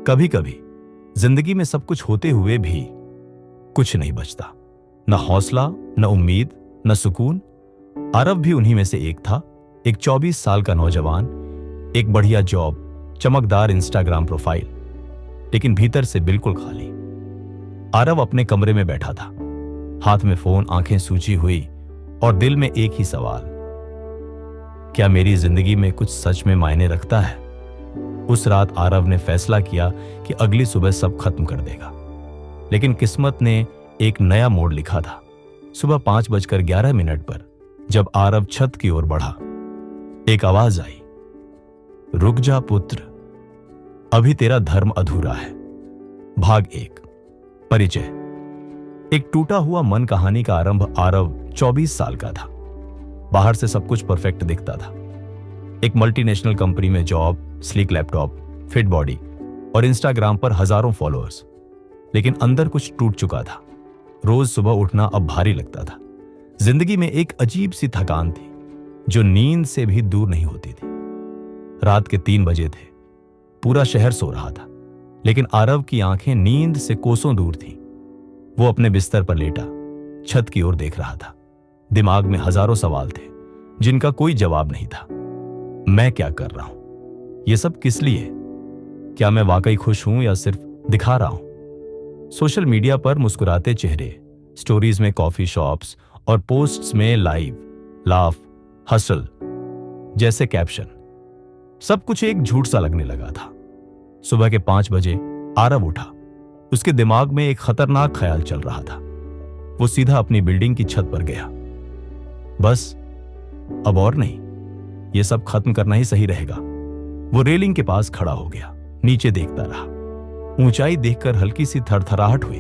कभी कभी जिंदगी में सब कुछ होते हुए भी कुछ नहीं बचता, न हौसला, न उम्मीद, न सुकून। आरव भी उन्हीं में से एक था। एक 24 साल का नौजवान, एक बढ़िया जॉब, चमकदार इंस्टाग्राम प्रोफाइल, लेकिन भीतर से बिल्कुल खाली। आरव अपने कमरे में बैठा था, हाथ में फोन, आंखें सूजी हुई और दिल में एक ही सवाल, क्या मेरी जिंदगी में कुछ सच में मायने रखता है? उस रात आरव ने फैसला किया कि अगली सुबह सब खत्म कर देगा, लेकिन किस्मत ने एक नया मोड़ लिखा था। सुबह 5:11 पर जब आरव छत की ओर बढ़ा, एक आवाज आई, रुक जा पुत्र, अभी तेरा धर्म अधूरा है। भाग 1। परिचय। एक टूटा हुआ मन कहानी का आरंभ। आरव 24 साल का था। बाहर से सब कुछ परफेक्ट दिखता था। एक मल्टीनेशनल कंपनी में job, sleek laptop, fit body और इंस्टाग्राम पर हजारों फॉलोअर्स। लेकिन अंदर कुछ टूट चुका था। रोज सुबह उठना अब भारी लगता था। जिंदगी में एक अजीब सी थकान थी जो नींद से भी दूर नहीं होती थी। रात के 3 बजे थे। पूरा शहर सो रहा था, लेकिन आरव की आंखें नींद से कोसों दूर थीं। वो अपने बिस्तर पर लेटा छत की ओर देख रहा था। दिमाग में हजारों सवाल थे जिनका कोई जवाब नहीं था। मैं क्या कर रहा हूं? ये सब किस लिए? क्या मैं वाकई खुश हूं या सिर्फ दिखा रहा हूं? सोशल मीडिया पर मुस्कुराते चेहरे, स्टोरीज में कॉफी शॉप्स और पोस्ट्स में लाइव, लाफ, हसल जैसे कैप्शन, सब कुछ एक झूठ सा लगने लगा था। सुबह के 5 बजे आरव उठा। उसके दिमाग में एक खतरनाक ख्याल चल रहा था। वो सीधा अपनी बिल्डिंग की छत पर गया। बस अब और नहीं, ये सब खत्म करना ही सही रहेगा। वो रेलिंग के पास खड़ा हो गया, नीचे देखता रहा। ऊंचाई देखकर हल्की सी थरथराहट हुई,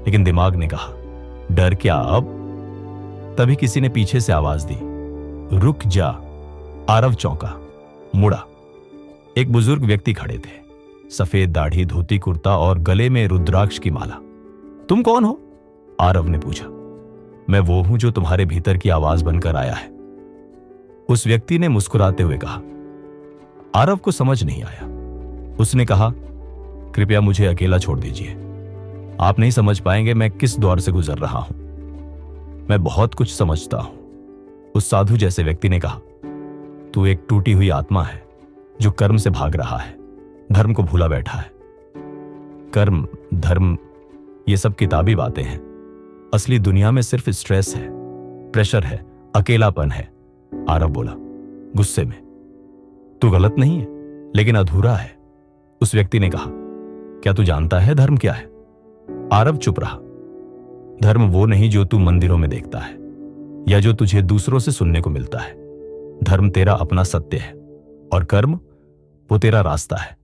लेकिन दिमाग ने कहा, डर क्या अब? तभी किसी ने पीछे से आवाज दी, रुक जा। आरव चौंका, मुड़ा। एक बुजुर्ग व्यक्ति खड़े थे, सफेद दाढ़ी, धोती कुर्ता और गले में रुद्राक्ष की माला। तुम कौन हो? आरव ने पूछा। मैं वो हूं जो तुम्हारे भीतर की आवाज बनकर आया है, उस व्यक्ति ने मुस्कुराते हुए कहा। आरव को समझ नहीं आया। उसने कहा, कृपया मुझे अकेला छोड़ दीजिए। आप नहीं समझ पाएंगे मैं किस दौर से गुजर रहा हूं। मैं बहुत कुछ समझता हूं। उस साधु जैसे व्यक्ति ने कहा, तू एक टूटी हुई आत्मा है जो कर्म से भाग रहा है, धर्म को भूला बैठा है। कर्म, धर्म, ये सब किताबी बातें हैं। असली दुनिया में सिर्फ स्ट्रेस है, प्रेशर है, अकेलापन है। आरव बोला, गुस्से में। तू गलत नहीं है, लेकिन अधूरा है। उस व्यक्ति ने कहा, क्या तू जानता है धर्म क्या है? आरव चुप रहा। धर्म वो नहीं जो तू मंदिरों में देखता है या जो तुझे दूसरों से सुनने को मिलता है। धर्म तेरा अपना सत्य है और कर्म वो तेरा रास्ता है।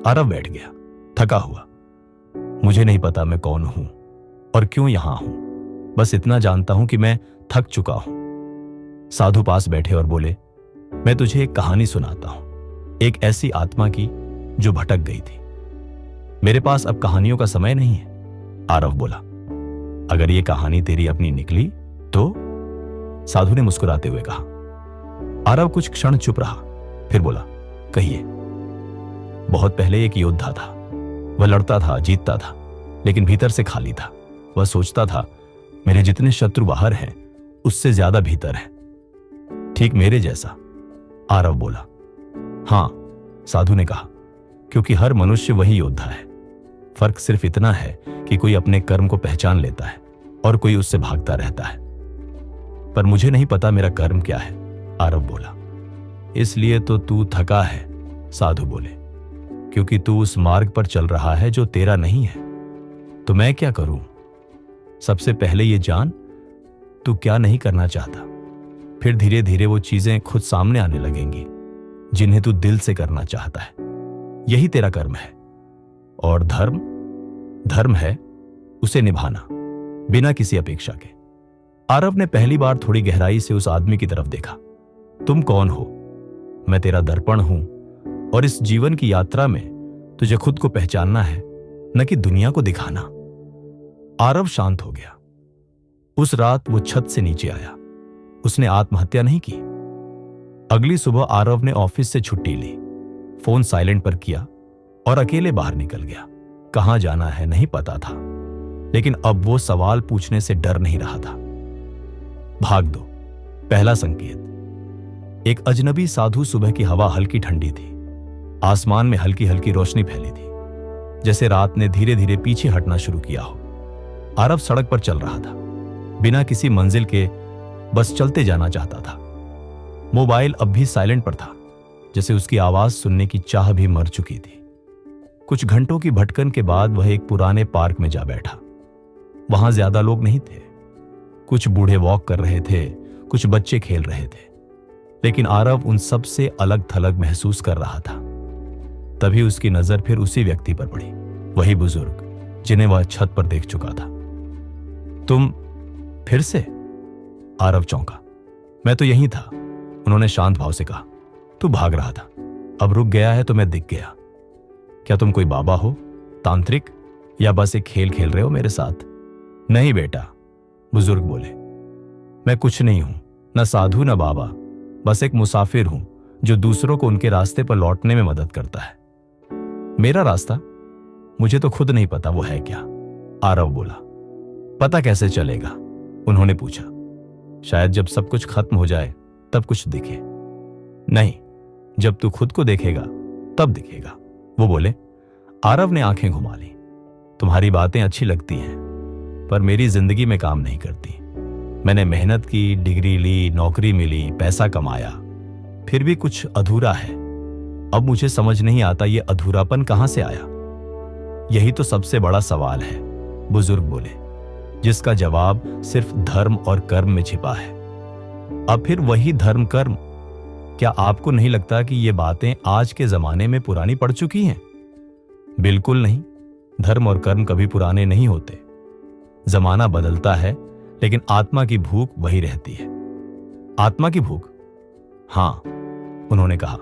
आरव बैठ गया, थका हुआ। मुझे नहीं पता मैं कौन हूं और क्यों यहां हूं। बस इतना जानता हूं कि मैं थक चुका हूं। साधु पास बैठे और बोले, मैं तुझे एक कहानी सुनाता हूं, एक ऐसी आत्मा की जो भटक गई थी। मेरे पास अब कहानियों का समय नहीं है। आरव बोला, अगर ये कहानी तेरी अपनी निकली तो? साधु ने मुस्कुराते हुए कहा। आरव कुछ क्षण चुप रहा, फिर बोला, कहिए। बहुत पहले एक योद्धा था। वह लड़ता था, जीतता था, लेकिन भीतर से खाली था। वह सोचता था, मेरे जितने शत्रु बाहर हैं उससे ज्यादा भीतर है, ठीक मेरे जैसा। आरव बोला, हां, साधु ने कहा, क्योंकि हर मनुष्य वही योद्धा है। फर्क सिर्फ इतना है कि कोई अपने कर्म को पहचान लेता है और कोई उससे भागता रहता है। पर मुझे नहीं पता मेरा कर्म क्या है, आरव बोला। इसलिए तो तू थका है, साधु बोले, क्योंकि तू उस मार्ग पर चल रहा है जो तेरा नहीं है। तो मैं क्या करूं? सबसे पहले ये जान तू क्या नहीं करना चाहता। फिर धीरे धीरे वो चीजें खुद सामने आने लगेंगी जिन्हें तू दिल से करना चाहता है। यही तेरा कर्म है। और धर्म, धर्म है उसे निभाना बिना किसी अपेक्षा के। आरव ने पहली बार थोड़ी गहराई से उस आदमी की तरफ देखा। तुम कौन हो? मैं तेरा दर्पण हूं और इस जीवन की यात्रा में तुझे खुद को पहचानना है, न कि दुनिया को दिखाना। आरव शांत हो गया। उस रात वो छत से नीचे आया। उसने आत्महत्या नहीं की। अगली सुबह आरव ने ऑफिस से छुट्टी ली, फोन साइलेंट पर किया और अकेले बाहर निकल गया। कहां जाना है नहीं पता था, लेकिन अब वो सवाल पूछने से डर नहीं रहा था। भाग दो। पहला संकेत। एक अजनबी साधु। सुबह की हवा हल्की ठंडी थी। आसमान में हल्की हल्की रोशनी फैली थी, जैसे रात ने धीरे धीरे पीछे हटना शुरू किया हो। आरव सड़क पर चल रहा था, बिना किसी मंजिल के, बस चलते जाना चाहता था। मोबाइल अब भी साइलेंट पर था, जैसे उसकी आवाज सुनने की चाह भी मर चुकी थी। कुछ घंटों की भटकन के बाद वह एक पुराने पार्क में जा बैठा। वहां ज्यादा लोग नहीं थे। कुछ बूढ़े वॉक कर रहे थे, कुछ बच्चे खेल रहे थे, लेकिन आरव उन सब से अलग थलग महसूस कर रहा था। तभी उसकी नजर फिर उसी व्यक्ति पर पड़ी, वही बुजुर्ग जिन्हें वह छत पर देख चुका था। तुम फिर से? आरव चौंका। मैं तो यहीं था, उन्होंने शांत भाव से कहा। तू भाग रहा था, अब रुक गया है तो मैं दिख गया। क्या तुम कोई बाबा हो, तांत्रिक, या बस एक खेल खेल रहे हो मेरे साथ? नहीं बेटा, बुजुर्ग बोले, मैं कुछ नहीं हूं, न साधु न बाबा, बस एक मुसाफिर हूं जो दूसरों को उनके रास्ते पर लौटने में मदद करता है। मेरा रास्ता? मुझे तो खुद नहीं पता वो है क्या, आरव बोला। पता कैसे चलेगा? उन्होंने पूछा। शायद जब सब कुछ खत्म हो जाए तब कुछ दिखे। नहीं, जब तू खुद को देखेगा तब दिखेगा, वो बोले। आरव ने आंखें घुमा ली। तुम्हारी बातें अच्छी लगती हैं, पर मेरी जिंदगी में काम नहीं करती। मैंने मेहनत की, डिग्री ली, नौकरी मिली, पैसा कमाया, फिर भी कुछ अधूरा है। अब मुझे समझ नहीं आता ये अधूरापन कहां से आया। यही तो सबसे बड़ा सवाल है, बुजुर्ग बोले, जिसका जवाब सिर्फ धर्म और कर्म में छिपा है। अब फिर वही धर्म कर्म, क्या आपको नहीं लगता कि ये बातें आज के जमाने में पुरानी पड़ चुकी हैं? बिल्कुल नहीं, धर्म और कर्म कभी पुराने नहीं होते। जमाना बदलता है, लेकिन आत्मा की भूख वही रहती है। आत्मा की भूख? हां, उन्होंने कहा।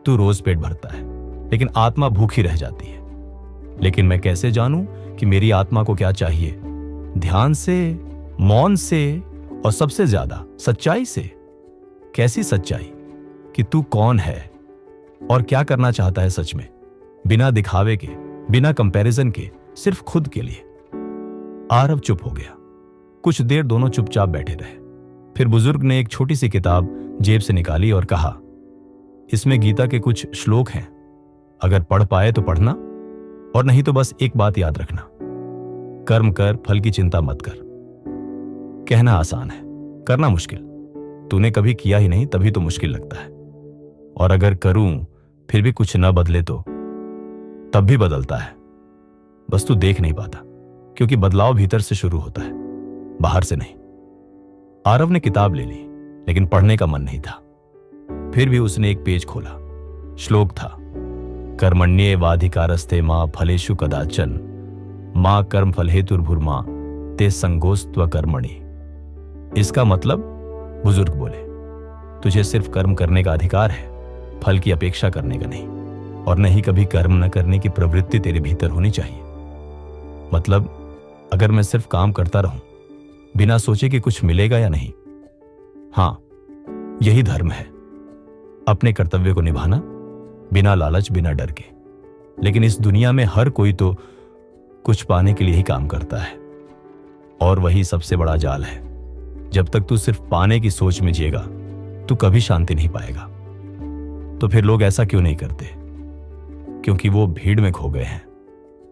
तू रोज पेट भरता है, लेकिन आत्मा भूखी रह जाती है। लेकिन मैं कैसे जानूं कि मेरी आत्मा को क्या चाहिए? ध्यान से, मौन से, और सबसे ज्यादा सच्चाई से। कैसी सच्चाई? कि तू कौन है और क्या करना चाहता है सच में, बिना दिखावे के, बिना कंपैरिजन के, सिर्फ खुद के लिए। आरव चुप हो गया। कुछ देर दोनों चुपचाप बैठे रहे। फिर बुजुर्ग ने एक छोटी सी किताब जेब से निकाली और कहा, इसमें गीता के कुछ श्लोक हैं, अगर पढ़ पाए तो पढ़ना, और नहीं तो बस एक बात याद रखना, कर्म कर, फल की चिंता मत कर। कहना आसान है, करना मुश्किल। तूने कभी किया ही नहीं, तभी तो मुश्किल लगता है। और अगर करूं फिर भी कुछ न बदले तो तब भी बदलता है, बस तू देख नहीं पाता, क्योंकि बदलाव भीतर से शुरू होता है, बाहर से नहीं। आरव ने किताब ले ली, लेकिन पढ़ने का मन नहीं था। फिर भी उसने एक पेज खोला। श्लोक था, कर्मण्येवाधिकारस्ते मां फलेषु कदाचन मां कर्म फल हेतुर्भुर्मा ते संगोस्त्व कर्मणि। इसका मतलब, बुजुर्ग बोले, तुझे सिर्फ कर्म करने का अधिकार है, फल की अपेक्षा करने का नहीं, और नहीं कभी कर्म न करने की प्रवृत्ति तेरे भीतर होनी चाहिए। मतलब अगर मैं सिर्फ काम करता रहूं, बिना सोचे कि कुछ मिलेगा या नहीं। हां, यही धर्म है, अपने कर्तव्य को निभाना, बिना लालच, बिना डर के। लेकिन इस दुनिया में हर कोई तो कुछ पाने के लिए ही काम करता है, और वही सबसे बड़ा जाल है। जब तक तू सिर्फ पाने की सोच में जिएगा, तू कभी शांति नहीं पाएगा। तो फिर लोग ऐसा क्यों नहीं करते? क्योंकि वो भीड़ में खो गए हैं।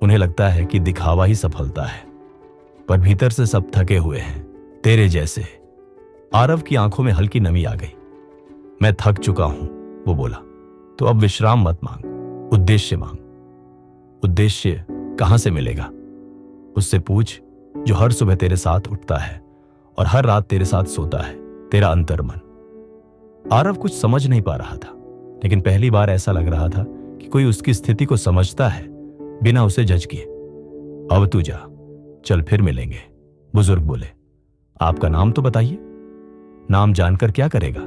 उन्हें लगता है कि दिखावा ही सफलता है, पर भीतर से सब थके हुए हैं, तेरे जैसे। आरव की आंखों में हल्की नमी आ गई। मैं थक चुका हूं, वो बोला। तो अब विश्राम मत मांग, उद्देश्य मांग। उद्देश्य कहां से मिलेगा? उससे पूछ जो हर सुबह तेरे साथ उठता है और हर रात तेरे साथ सोता है, तेरा अंतर्मन। आरव कुछ समझ नहीं पा रहा था, लेकिन पहली बार ऐसा लग रहा था कि कोई उसकी स्थिति को समझता है, बिना उसे जज किए। अब तू जा, चल फिर मिलेंगे, बुजुर्ग बोले। आपका नाम तो बताइए। नाम जानकर क्या करेगा?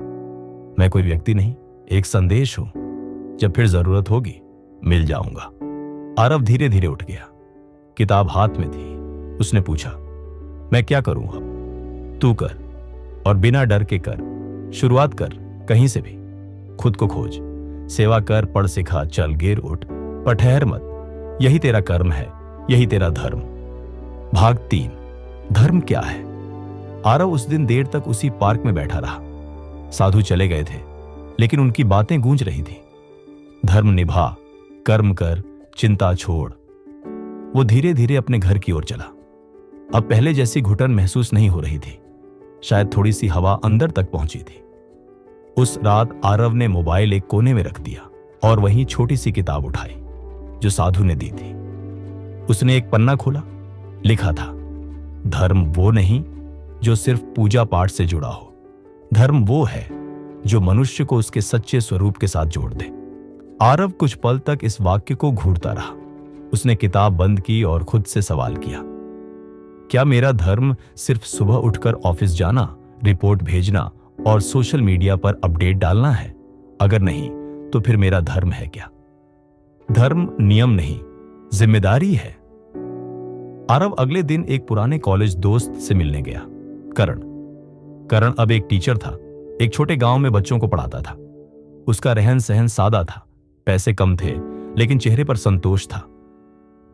मैं कोई व्यक्ति नहीं, एक संदेश हूं। जब फिर जरूरत होगी मिल जाऊंगा। आरव धीरे धीरे उठ गया। किताब हाथ में थी। उसने पूछा, मैं क्या करूं अब? तू कर, और बिना डर के कर। शुरुआत कर, कहीं से भी। खुद को खोज, सेवा कर, पढ़ सिखा, चल गिर उठ, पर ठहर मत, यही तेरा कर्म है, यही तेरा धर्म। भाग 3, धर्म क्या है। आरव उस दिन देर तक उसी पार्क में बैठा रहा। साधु चले गए थे, लेकिन उनकी बातें गूंज रही थी। धर्म निभा, कर्म कर, चिंता छोड़। वो धीरे धीरे अपने घर की ओर चला। अब पहले जैसी घुटन महसूस नहीं हो रही थी, शायद थोड़ी सी हवा अंदर तक पहुंची थी। उस रात आरव ने मोबाइल एक कोने में रख दिया और वहीं छोटी सी किताब उठाई जो साधु ने दी थी। उसने एक पन्ना खोला। लिखा था, धर्म वो नहीं जो सिर्फ पूजा पाठ से जुड़ा हो, धर्म वो है जो मनुष्य को उसके सच्चे स्वरूप के साथ जोड़ दे। आरव कुछ पल तक इस वाक्य को घूरता रहा। उसने किताब बंद की और खुद से सवाल किया, क्या मेरा धर्म सिर्फ सुबह उठकर ऑफिस जाना, रिपोर्ट भेजना और सोशल मीडिया पर अपडेट डालना है? अगर नहीं, तो फिर मेरा धर्म है क्या? धर्म नियम नहीं, जिम्मेदारी है। आरव अगले दिन एक पुराने कॉलेज दोस्त से मिलने गया, करण अब एक टीचर था। एक छोटे गांव में बच्चों को पढ़ाता था। उसका रहन सहन सादा था, पैसे कम थे, लेकिन चेहरे पर संतोष था।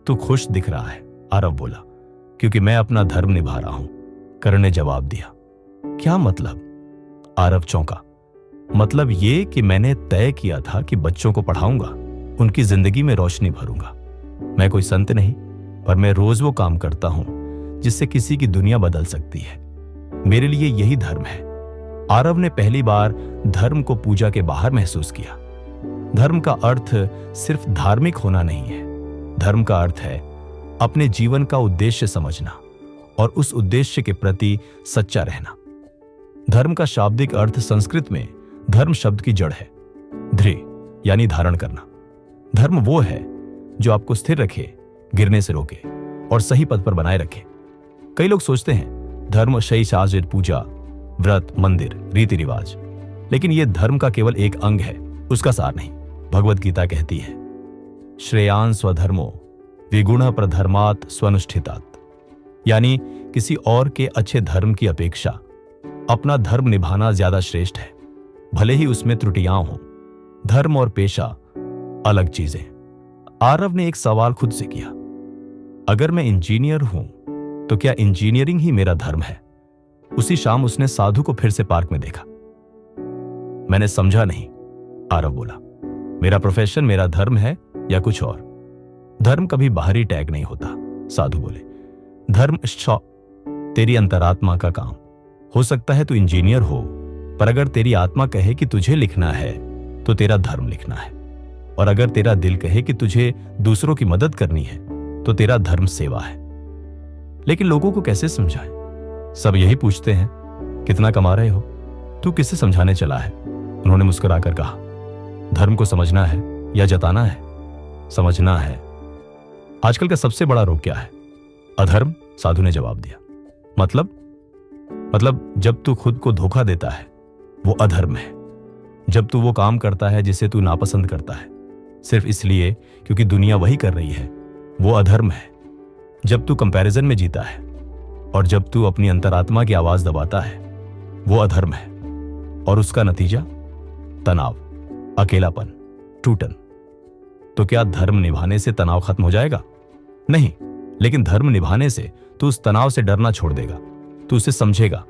तू खुश दिख रहा है, आरव बोला। क्योंकि मैं अपना धर्म निभा रहा हूं, करण ने जवाब दिया। क्या मतलब? आरव चौंका। मतलब ये कि मैंने तय किया था कि बच्चों को पढ़ाऊंगा, उनकी जिंदगी में रोशनी भरूंगा। मैं कोई संत नहीं, पर मैं रोज वो काम करता हूं जिससे किसी की दुनिया बदल सकती है। मेरे लिए यही धर्म है। आरव ने पहली बार धर्म को पूजा के बाहर महसूस किया। धर्म का अर्थ सिर्फ धार्मिक होना नहीं है। धर्म का अर्थ है अपने जीवन का उद्देश्य समझना और उस उद्देश्य के प्रति सच्चा रहना। धर्म का शाब्दिक अर्थ संस्कृत में धर्म शब्द की जड़ है, ध्रे यानी धारण करना। धर्म वो है जो आपको स्थिर रखे, गिरने से रोके और सही पद पर बनाए रखे। कई लोग सोचते हैं धर्म शैशाजित पूजा, व्रत, मंदिर, रीति रिवाज, लेकिन यह धर्म का केवल एक अंग है, उसका सार नहीं। भगवत गीता कहती है, श्रेयान स्वधर्मो विगुण प्रधर्मात् स्वनुष्ठितात्, यानी किसी और के अच्छे धर्म की अपेक्षा अपना धर्म निभाना ज्यादा श्रेष्ठ है, भले ही उसमें त्रुटियां हों। धर्म और पेशा अलग चीजें। आरव ने एक सवाल खुद से किया, अगर मैं इंजीनियर हूं तो क्या इंजीनियरिंग ही मेरा धर्म है? उसी शाम उसने साधु को फिर से पार्क में देखा। मैंने समझा नहीं, आरव बोला। मेरा प्रोफेशन मेरा धर्म है या कुछ और? धर्म कभी बाहरी टैग नहीं होता, साधु बोले। धर्म तेरी अंतरात्मा का काम। हो सकता है तू इंजीनियर हो, पर अगर तेरी आत्मा कहे कि तुझे लिखना है तो तेरा धर्म लिखना है, और अगर तेरा दिल कहे कि तुझे दूसरों की मदद करनी है तो तेरा धर्म सेवा है। लेकिन लोगों को कैसे समझाएं? सब यही पूछते हैं, कितना कमा रहे हो? तू किसे समझाने चला है? उन्होंने मुस्कुराकर कहा, धर्म को समझना है या जताना है? समझना है। आजकल का सबसे बड़ा रोग क्या है? अधर्म, साधु ने जवाब दिया। मतलब जब तू खुद को धोखा देता है वो अधर्म है। जब तू वो काम करता है जिसे तू नापसंद करता है सिर्फ इसलिए क्योंकि दुनिया वही कर रही है, वो अधर्म है। जब तू कंपैरिजन में जीता है और जब तू अपनी अंतरात्मा की आवाज दबाता है वो अधर्म है, और उसका नतीजा तनाव, अकेलापन, टूटन। तो क्या धर्म निभाने से तनाव खत्म हो जाएगा? नहीं, लेकिन धर्म निभाने से तू उस तनाव से डरना छोड़ देगा। तू उसे समझेगा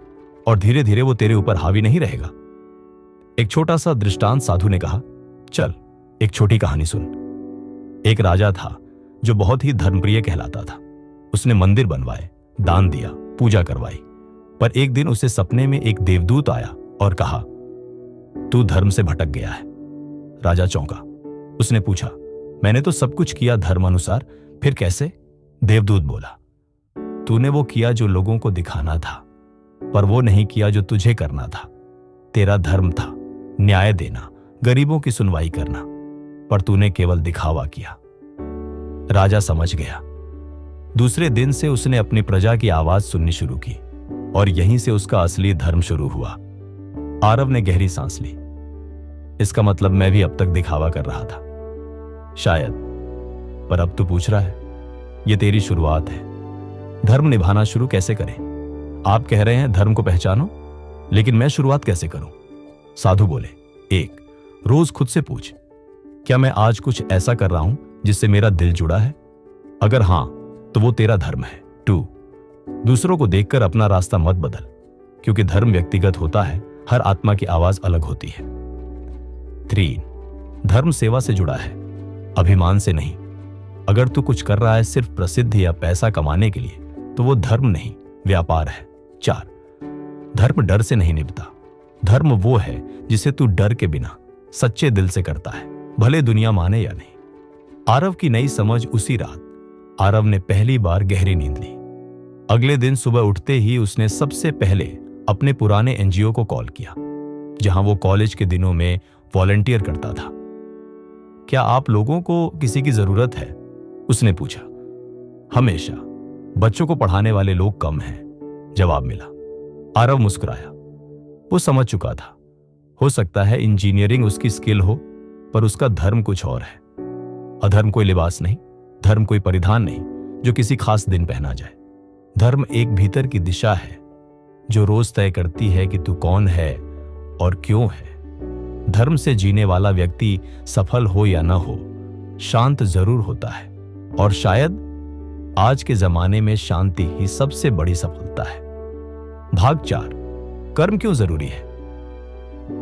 और धीरे धीरे वो तेरे ऊपर हावी नहीं रहेगा। एक छोटा सा दृष्टांत साधु ने कहा, चल एक छोटी कहानी सुन। एक राजा था जो बहुत ही धर्मप्रिय कहलाता था। उसने मंदिर बनवाए, दान दिया, पूजा करवाई, पर एक दिन उसे सपने में एक देवदूत आया और कहा, तू धर्म से भटक गया है। राजा चौंका। उसने पूछा, मैंने तो सब कुछ किया धर्म अनुसार, फिर कैसे? देवदूत बोला, तूने वो किया जो लोगों को दिखाना था, पर वो नहीं किया जो तुझे करना था। तेरा धर्म था न्याय देना, गरीबों की सुनवाई करना, पर तूने केवल दिखावा किया। राजा समझ गया। दूसरे दिन से उसने अपनी प्रजा की आवाज सुननी शुरू की और यहीं से उसका असली धर्म शुरू हुआ। आरव ने गहरी सांस ली। इसका मतलब मैं भी अब तक दिखावा कर रहा था शायद, पर अब तू पूछ रहा है। यह तेरी शुरुआत है। धर्म निभाना शुरू कैसे करें? आप कह रहे हैं धर्म को पहचानो, लेकिन मैं शुरुआत कैसे करूं? साधु बोले, 1, रोज खुद से पूछ, क्या मैं आज कुछ ऐसा कर रहा हूं जिससे मेरा दिल जुड़ा है? अगर हां, तो वो तेरा धर्म है। 2, दूसरों को देखकर अपना रास्ता मत बदल, क्योंकि धर्म व्यक्तिगत होता है, हर आत्मा की आवाज अलग होती है। 3, धर्म सेवा से जुड़ा है, अभिमान से नहीं। अगर तू कुछ कर रहा है सिर्फ प्रसिद्धि या पैसा कमाने के लिए, तो वो धर्म नहीं, व्यापार है। 4, धर्म डर से नहीं निभता। धर्म वो है जिसे तू डर के बिना सच्चे दिल से करता है, भले दुनिया माने या नहीं। आरव की नई समझ उसी रात आरव ने पहली बार गहरी नींद ली। अगले दिन सुबह उठते ही उसने सबसे पहले अपने पुराने एनजीओ को कॉल किया, जहां वो कॉलेज के दिनों में वॉलंटियर करता था। क्या आप लोगों को किसी की जरूरत है? उसने पूछा। हमेशा, बच्चों को पढ़ाने वाले लोग कम हैं, जवाब मिला। आरव मुस्कुराया। वो समझ चुका था, हो सकता है इंजीनियरिंग उसकी स्किल हो, पर उसका धर्म कुछ और है। अधर्म कोई लिबास नहीं, धर्म कोई परिधान नहीं जो किसी खास दिन पहना जाए। धर्म एक भीतर की दिशा है जो रोज तय करती है कि तू कौन है और क्यों है। धर्म से जीने वाला व्यक्ति सफल हो या ना हो, शांत जरूर होता है, और शायद आज के जमाने में शांति ही सबसे बड़ी सफलता है। भाग 4, कर्म क्यों जरूरी है?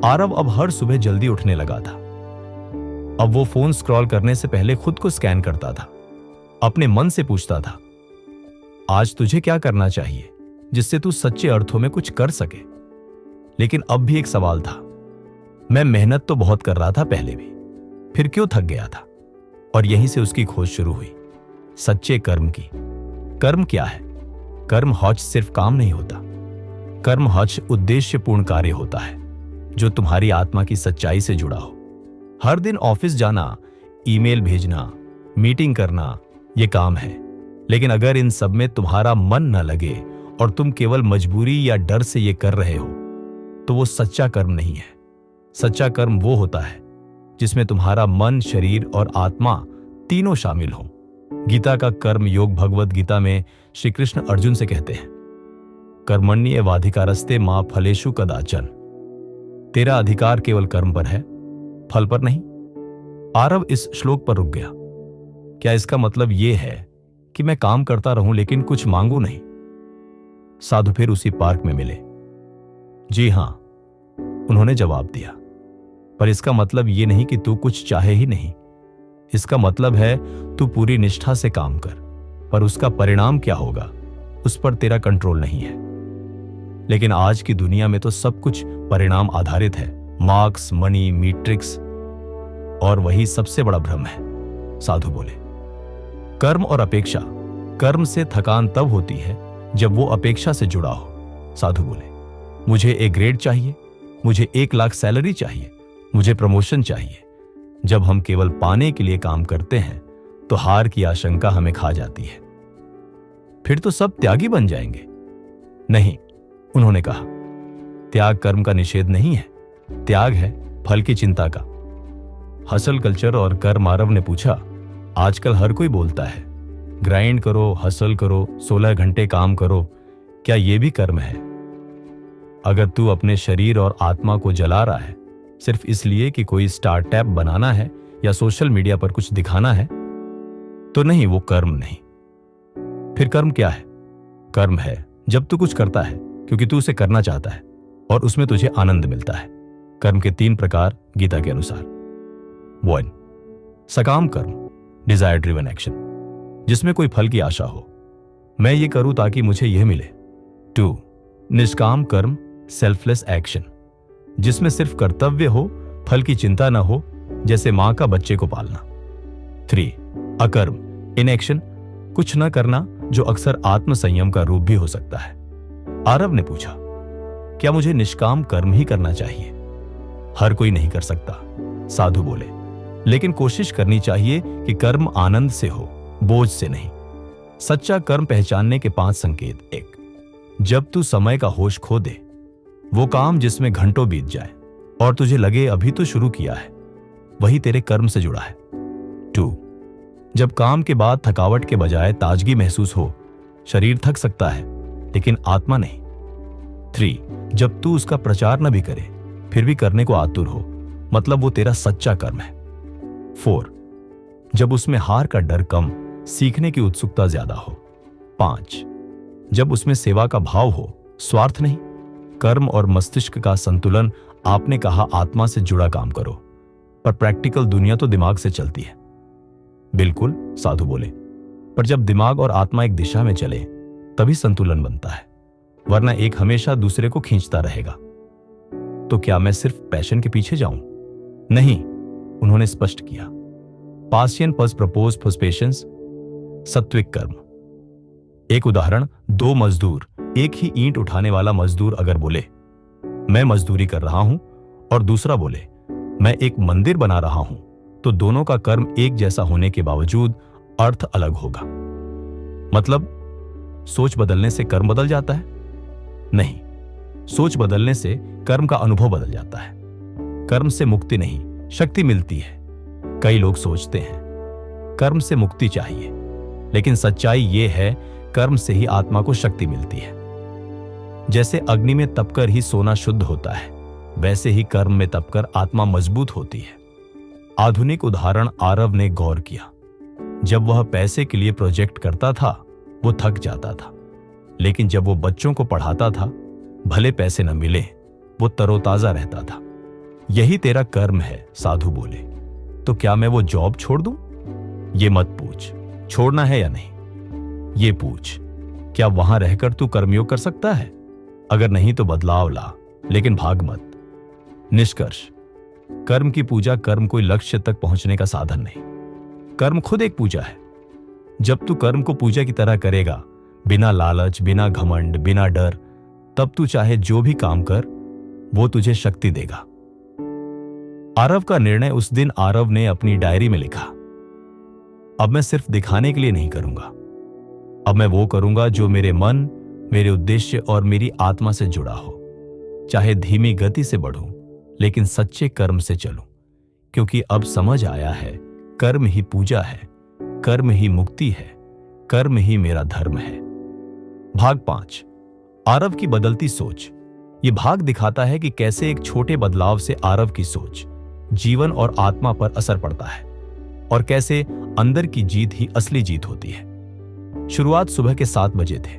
आरव अब हर सुबह जल्दी उठने लगा था। अब वो फोन स्क्रॉल करने से पहले खुद को स्कैन करता था, अपने मन से पूछता था, आज तुझे क्या करना चाहिए जिससे तू सच्चे अर्थों में कुछ कर सके। लेकिन अब भी एक सवाल था, मैं मेहनत तो बहुत कर रहा था पहले भी, फिर क्यों थक गया था? और यहीं से उसकी खोज शुरू हुई, सच्चे कर्म की। कर्म क्या है? कर्म हौच सिर्फ काम नहीं होता, कर्म हौच उद्देश्यपूर्ण कार्य होता है जो तुम्हारी आत्मा की सच्चाई से जुड़ा हो। हर दिन ऑफिस जाना, ईमेल भेजना, मीटिंग करना, ये काम है, लेकिन अगर इन सब में तुम्हारा मन न लगे और तुम केवल मजबूरी या डर से ये कर रहे हो, तो वो सच्चा कर्म नहीं है। सच्चा कर्म वो होता है जिसमें तुम्हारा मन, शरीर और आत्मा तीनों शामिल हो। गीता का कर्म योग भगवद गीता में श्री कृष्ण अर्जुन से कहते हैं, कर्मण्येवाधिकारस्ते मा फलेषु कदाचन। तेरा अधिकार केवल कर्म पर है, फल पर नहीं। आरव इस श्लोक पर रुक गया। क्या इसका मतलब यह है कि मैं काम करता रहूं लेकिन कुछ मांगू नहीं? साधु फिर उसी पार्क में मिले। जी हां, उन्होंने जवाब दिया, पर इसका मतलब यह नहीं कि तू कुछ चाहे ही नहीं। इसका मतलब है तू पूरी निष्ठा से काम कर, पर उसका परिणाम क्या होगा उस पर तेरा कंट्रोल नहीं है। लेकिन आज की दुनिया में तो सब कुछ परिणाम आधारित है, मार्क्स, मनी, मीट्रिक्स, और वही सबसे बड़ा भ्रम है। साधु बोले, कर्म और अपेक्षा। कर्म से थकान तब होती है जब वो अपेक्षा से जुड़ा हो। साधु बोले, मुझे एक ग्रेड चाहिए, मुझे 1 लाख सैलरी चाहिए, मुझे प्रमोशन चाहिए। जब हम केवल पाने के लिए काम करते हैं तो हार की आशंका हमें खा जाती है। फिर तो सब त्यागी बन जाएंगे। नहीं, उन्होंने कहा, त्याग कर्म का निषेध नहीं है, त्याग है फल की चिंता का। हसल कल्चर और कर्म। आरव ने पूछा, आजकल हर कोई बोलता है ग्राइंड करो, हसल करो, 16 घंटे काम करो, क्या यह भी कर्म है? अगर तू अपने शरीर और आत्मा को जला रहा है सिर्फ इसलिए कि कोई स्टार्टअप बनाना है या सोशल मीडिया पर कुछ दिखाना है, तो नहीं, वो कर्म नहीं। फिर कर्म क्या है? कर्म है जब तू कुछ करता है क्योंकि तू उसे करना चाहता है और उसमें तुझे आनंद मिलता है। कर्म के 3 प्रकार गीता के अनुसार। 1, सकाम कर्म, डिजायर ड्रिवन एक्शन, जिसमें कोई फल की आशा हो, मैं ये करूं ताकि मुझे यह मिले। 2, निष्काम कर्म, सेल्फलेस एक्शन, जिसमें सिर्फ कर्तव्य हो, फल की चिंता न हो, जैसे मां का बच्चे को पालना। 3, अकर्म, इनएक्शन, कुछ न करना, जो अक्सर आत्म संयम का रूप भी हो सकता है। आरव ने पूछा, क्या मुझे निष्काम कर्म ही करना चाहिए? हर कोई नहीं कर सकता। साधु बोले, लेकिन कोशिश करनी चाहिए कि कर्म आनंद से हो, बोझ से नहीं। सच्चा कर्म पहचानने के 5 संकेत। 1, जब तू समय का होश खो दे, वो काम जिसमें घंटों बीत जाए और तुझे लगे अभी तो शुरू किया है, वही तेरे कर्म से जुड़ा है। 2, जब काम के बाद थकावट के बजाय ताजगी महसूस हो। शरीर थक सकता है लेकिन आत्मा नहीं। 3, जब तू उसका प्रचार न भी करे फिर भी करने को आतुर हो, मतलब वो तेरा सच्चा कर्म है। 4, जब उसमें हार का डर कम, सीखने की उत्सुकता ज्यादा हो। 5, जब उसमें सेवा का भाव हो, स्वार्थ नहीं। कर्म और मस्तिष्क का संतुलन। आपने कहा आत्मा से जुड़ा काम करो, पर प्रैक्टिकल दुनिया तो दिमाग से चलती है। बिल्कुल, साधु बोले, पर जब दिमाग और आत्मा एक दिशा में चले तभी संतुलन बनता है, वरना एक हमेशा दूसरे को खींचता रहेगा। तो क्या मैं सिर्फ पैशन के पीछे जाऊं? नहीं, उन्होंने स्पष्ट किया। पासियन पज प्रपोज फॉर पेशेंस, सात्विक कर्म। एक उदाहरण, 2 मजदूर, एक ही ईंट उठाने वाला मजदूर अगर बोले मैं मजदूरी कर रहा हूं और दूसरा बोले मैं एक मंदिर बना रहा हूं, तो दोनों का कर्म एक जैसा होने के बावजूद अर्थ अलग होगा। मतलब सोच बदलने से कर्म बदल जाता है? नहीं, सोच बदलने से कर्म का अनुभव बदल जाता है। कर्म से मुक्ति नहीं, शक्ति मिलती है। कई लोग सोचते हैं कर्म से मुक्ति चाहिए, लेकिन सच्चाई यह है कर्म से ही आत्मा को शक्ति मिलती है। जैसे अग्नि में तपकर ही सोना शुद्ध होता है, वैसे ही कर्म में तपकर आत्मा मजबूत होती है। आधुनिक उदाहरण आरव ने गौर किया। जब वह पैसे के लिए प्रोजेक्ट करता था वो थक जाता था, लेकिन जब वो बच्चों को पढ़ाता था, भले पैसे न मिले, वो तरोताजा रहता था। यही तेरा कर्म है, साधु बोले। तो क्या मैं वो जॉब छोड़ दूं? ये मत पूछ छोड़ना है या नहीं, ये पूछ क्या वहां रहकर तू कर्मयोग कर सकता है? अगर नहीं तो बदलाव ला, लेकिन भाग मत। निष्कर्ष, कर्म की पूजा कर्म कोई लक्ष्य तक पहुंचने का साधन नहीं, कर्म खुद एक पूजा है। जब तू कर्म को पूजा की तरह करेगा, बिना लालच, बिना घमंड, बिना डर, तब तू चाहे जो भी काम कर, वो तुझे शक्ति देगा। आरव का निर्णय उस दिन आरव ने अपनी डायरी में लिखा। अब मैं सिर्फ दिखाने के लिए नहीं करूंगा, अब मैं वो करूंगा जो मेरे मन, मेरे उद्देश्य और मेरी आत्मा से जुड़ा हो। चाहे धीमी गति से बढ़ूं, लेकिन सच्चे कर्म से चलूं, क्योंकि अब समझ आया है कर्म ही पूजा है, कर्म ही मुक्ति है, कर्म ही मेरा धर्म है। भाग 5, आरव की बदलती सोच। यह भाग दिखाता है कि कैसे एक छोटे बदलाव से आरव की सोच, जीवन और आत्मा पर असर पड़ता है, और कैसे अंदर की जीत ही असली जीत होती है। शुरुआत सुबह के 7 बजे थे।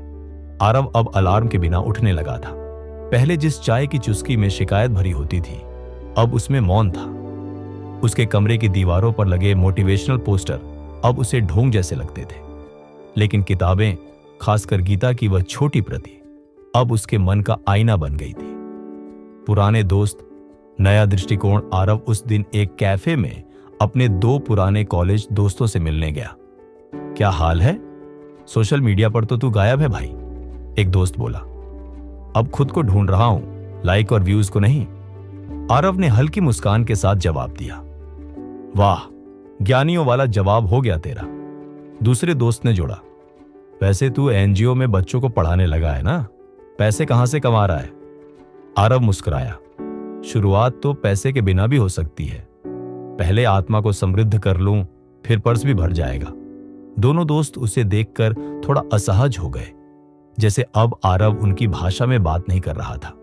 आरव अब अलार्म के बिना उठने लगा था। पहले जिस चाय की चुस्की में शिकायत भरी होती थी, अब उसमें मौन था। उसके कमरे की दीवारों पर लगे मोटिवेशनल पोस्टर अब उसे ढोंग जैसे लगते थे, लेकिन किताबें, खासकर गीता की वह छोटी प्रति, अब उसके मन का आईना बन गई थी। पुराने दोस्त, नया दृष्टिकोण। आरव उस दिन एक कैफे में अपने 2 पुराने कॉलेज दोस्तों से मिलने गया। क्या हाल है? सोशल मीडिया पर तो तू गायब है भाई, एक दोस्त बोला। अब खुद को ढूंढ रहा हूं, लाइक और व्यूज को नहीं। आरव ने हल्की मुस्कान के साथ जवाब दिया। वाह, ज्ञानियों वाला जवाब हो गया तेरा। दूसरे दोस्त ने जोड़ा, वैसे तू एनजीओ में बच्चों को पढ़ाने लगा है ना, पैसे कहां से कमा रहा है? आरव मुस्कुराया। शुरुआत तो पैसे के बिना भी हो सकती है, पहले आत्मा को समृद्ध कर लूं, फिर पर्स भी भर जाएगा। दोनों दोस्त उसे देखकर थोड़ा असहज हो गए, जैसे अब आरव उनकी भाषा में बात नहीं कर रहा था।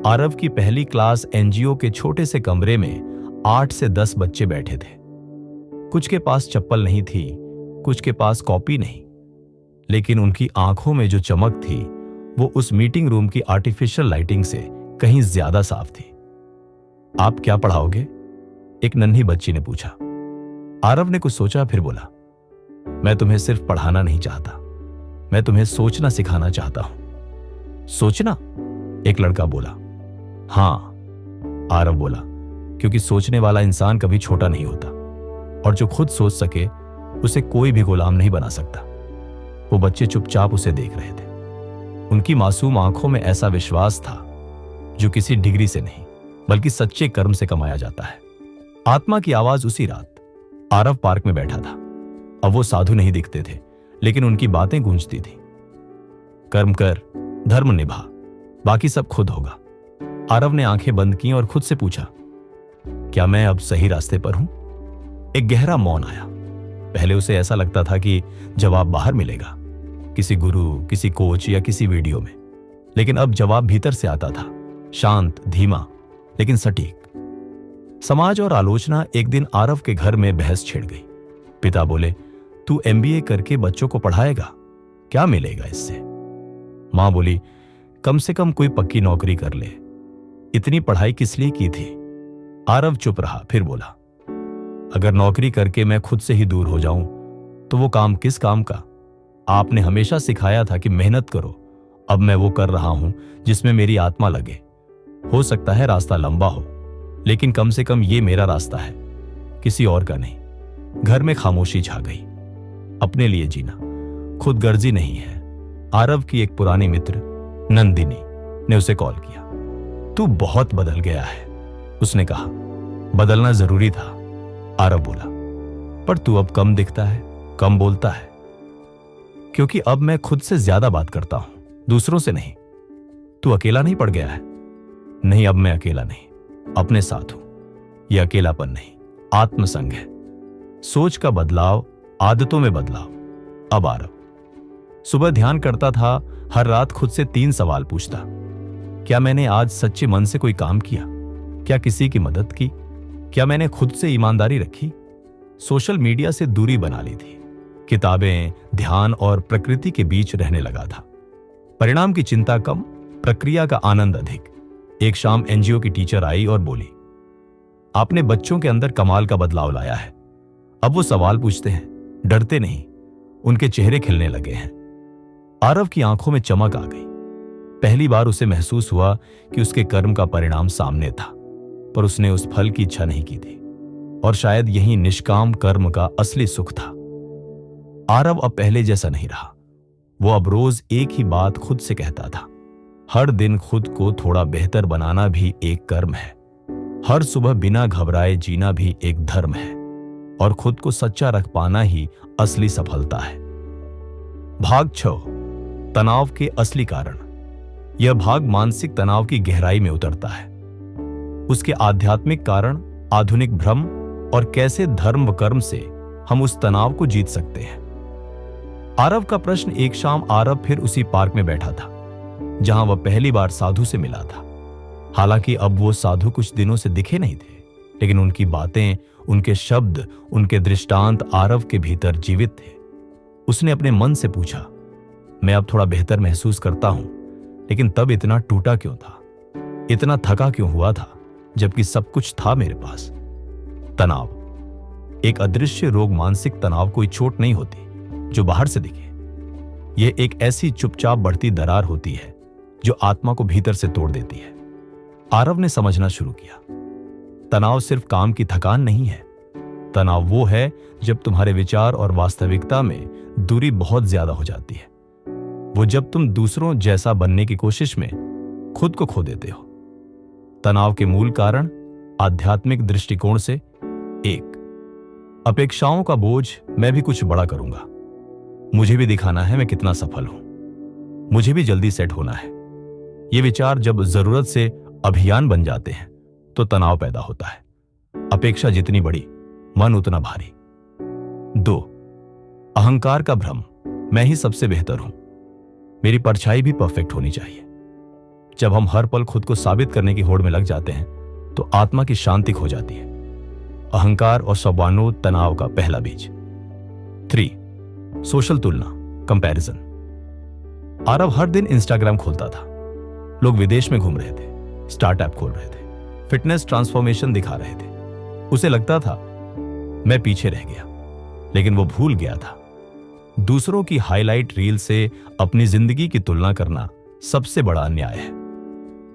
आरव की पहली क्लास एनजीओ के छोटे से कमरे में 8 से 10 बच्चे बैठे थे। कुछ के पास चप्पल नहीं थी, कुछ के पास कॉपी नहीं, लेकिन उनकी आंखों में जो चमक थी वो उस मीटिंग रूम की आर्टिफिशियल लाइटिंग से कहीं ज्यादा साफ थी। आप क्या पढ़ाओगे? एक नन्ही बच्ची ने पूछा। आरव ने कुछ सोचा, फिर बोला, मैं तुम्हें सिर्फ पढ़ाना नहीं चाहता, मैं तुम्हें सोचना सिखाना चाहता हूं। सोचना? एक लड़का बोला। हां, आरव बोला, क्योंकि सोचने वाला इंसान कभी छोटा नहीं होता, और जो खुद सोच सके उसे कोई भी गुलाम नहीं बना सकता। वो बच्चे चुपचाप उसे देख रहे थे। उनकी मासूम आंखों में ऐसा विश्वास था जो किसी डिग्री से नहीं, बल्कि सच्चे कर्म से कमाया जाता है। आत्मा की आवाज उसी रात आरव पार्क में बैठा था। अब वो साधु नहीं दिखते थे, लेकिन उनकी बातें गूंजती थी। कर्म कर, धर्म निभा, बाकी सब खुद होगा। आरव ने आंखें बंद की और खुद से पूछा, क्या मैं अब सही रास्ते पर हूं? एक गहरा मौन आया। पहले उसे ऐसा लगता था कि जवाब बाहर मिलेगा, किसी गुरु, किसी कोच या किसी वीडियो में, लेकिन अब जवाब भीतर से आता था, शांत, धीमा, लेकिन सटीक। समाज और आलोचना। एक दिन आरव के घर में बहस छिड़ गई। पिता बोले, तू एमबीए करके बच्चों को पढ़ाएगा, क्या मिलेगा इससे? मां बोली, कम से कम कोई पक्की नौकरी कर ले, इतनी पढ़ाई किस लिए की थी? आरव चुप रहा, फिर बोला, अगर नौकरी करके मैं खुद से ही दूर हो जाऊं तो वो काम किस काम का? आपने हमेशा सिखाया था कि मेहनत करो, अब मैं वो कर रहा हूं जिसमें मेरी आत्मा लगे। हो सकता है रास्ता लंबा हो, लेकिन कम से कम ये मेरा रास्ता है, किसी और का नहीं। घर में खामोशी छा गई। अपने लिए जीना, खुदगर्जी नहीं है। आरव की एक पुरानी मित्र नंदिनी ने उसे कॉल किया। तू बहुत बदल गया है, उसने कहा। बदलना जरूरी था, आरव बोला, पर तू अब कम दिखता है, कम बोलता है। क्योंकि अब मैं खुद से ज्यादा बात करता हूं, दूसरों से नहीं। तू अकेला नहीं पड़ गया है? नहीं, अब मैं अकेला नहीं, अपने साथ हूं। यह अकेलापन नहीं, आत्मसंग है। सोच का बदलाव, आदतों में बदलाव। अब आरव सुबह ध्यान करता था, हर रात खुद से 3 सवाल पूछता। क्या मैंने आज सच्चे मन से कोई काम किया? क्या किसी की मदद की? क्या मैंने खुद से ईमानदारी रखी? सोशल मीडिया से दूरी बना ली थी। किताबें, ध्यान और प्रकृति के बीच रहने लगा था। परिणाम की चिंता कम, प्रक्रिया का आनंद अधिक। एक शाम एनजीओ की टीचर आई और बोली, आपने बच्चों के अंदर कमाल का बदलाव लाया है। अब वो सवाल पूछते हैं, डरते नहीं। उनके चेहरे खिलने लगे हैं। आरव की आंखों में चमक आ गई। पहली बार उसे महसूस हुआ कि उसके कर्म का परिणाम सामने था, पर उसने उस फल की इच्छा नहीं की थी। और शायद यही निष्काम कर्म का असली सुख था। आरव अब पहले जैसा नहीं रहा। वो अब रोज एक ही बात खुद से कहता था, हर दिन खुद को थोड़ा बेहतर बनाना भी एक कर्म है। हर सुबह बिना घबराए जीना भी एक धर्म है। और खुद को सच्चा रख पाना ही असली सफलता है। भाग 6, तनाव के असली कारण। यह भाग मानसिक तनाव की गहराई में उतरता है। उसके आध्यात्मिक कारण, आधुनिक भ्रम और कैसे धर्म व कर्म से हम उस तनाव को जीत सकते हैं। आरव का प्रश्न। एक शाम आरव फिर उसी पार्क में बैठा था जहां वह पहली बार साधु से मिला था। हालांकि अब वो साधु कुछ दिनों से दिखे नहीं थे, लेकिन उनकी बातें, उनके शब्द, उनके दृष्टांत आरव के भीतर जीवित थे। उसने अपने मन से पूछा, मैं अब थोड़ा बेहतर महसूस करता हूं, लेकिन तब इतना टूटा क्यों था? इतना थका क्यों हुआ था, जबकि सब कुछ था मेरे पास? तनाव एक अदृश्य रोग। मानसिक तनाव कोई चोट नहीं होती जो बाहर से दिखे। यह एक ऐसी चुपचाप बढ़ती दरार होती है जो आत्मा को भीतर से तोड़ देती है। आरव ने समझना शुरू किया, तनाव सिर्फ काम की थकान नहीं है। तनाव वो है जब तुम्हारे विचार और वास्तविकता में दूरी बहुत ज्यादा हो जाती है। वो जब तुम दूसरों जैसा बनने की कोशिश में खुद को खो देते हो। तनाव के मूल कारण आध्यात्मिक दृष्टिकोण से। 1, अपेक्षाओं का बोझ। मैं भी कुछ बड़ा करूंगा, मुझे भी दिखाना है मैं कितना सफल हूं, मुझे भी जल्दी सेट होना है। ये विचार जब जरूरत से अभियान बन जाते हैं तो तनाव पैदा होता है। अपेक्षा जितनी बड़ी, मन उतना भारी। 2, अहंकार का भ्रम। मैं ही सबसे बेहतर हूं, मेरी परछाई भी परफेक्ट होनी चाहिए। जब हम हर पल खुद को साबित करने की होड़ में लग जाते हैं तो आत्मा की शांति खो जाती है। अहंकार और स्वाभाविक तनाव का पहला बीज। 3, सोशल तुलना, कंपैरिजन। आरव हर दिन इंस्टाग्राम खोलता था। लोग विदेश में घूम रहे थे, स्टार्टअप खोल रहे थे, फिटनेस ट्रांसफॉर्मेशन दिखा रहे थे। उसे लगता था मैं पीछे रह गया, लेकिन वो भूल गया था दूसरों की हाईलाइट रील से अपनी जिंदगी की तुलना करना सबसे बड़ा अन्याय है।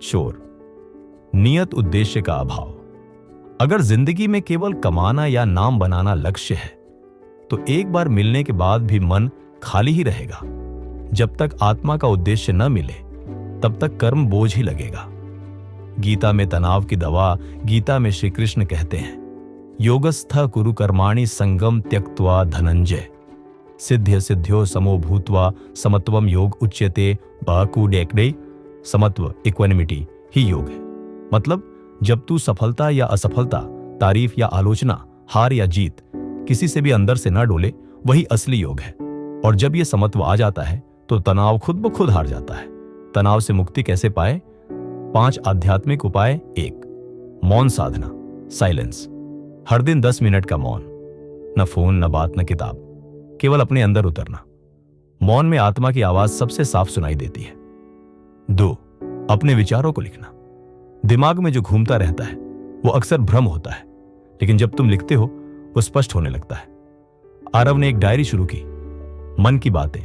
शोर, नियत उद्देश्य का अभाव। अगर जिंदगी में केवल कमाना या नाम बनाना लक्ष्य है तो एक बार मिलने के बाद भी मन खाली ही रहेगा। जब तक आत्मा का उद्देश्य न मिले तब तक कर्म बोझ ही लगेगा। गीता में तनाव की दवा। गीता में श्री कृष्ण कहते हैं, योगस्थ कुरु कर्माणि संगम त्यक्त्वा धनंजय सिद्ध्य सिद्ध्यो समो भूत्वा समत्वम योग उच्यते बाकुडेकड़े। समत्व, इक्वानिमिटी ही योग है। मतलब जब तू सफलता या असफलता, तारीफ या आलोचना, हार या जीत किसी से भी अंदर से न डोले, वही असली योग है। और जब यह समत्व आ जाता है तो तनाव खुद ब खुद हार जाता है। तनाव से मुक्ति कैसे पाए? 5 आध्यात्मिक उपाय। 1, मौन साधना, साइलेंस। हर दिन 10 मिनट का मौन, न फोन, न बात, न किताब, केवल अपने अंदर उतरना। मौन में आत्मा की आवाज सबसे साफ सुनाई देती है। 2. अपने विचारों को लिखना। दिमाग में जो घूमता रहता है वो अक्सर भ्रम होता है, लेकिन जब तुम लिखते हो वो स्पष्ट होने लगता है। आरव ने एक डायरी शुरू की, मन की बातें।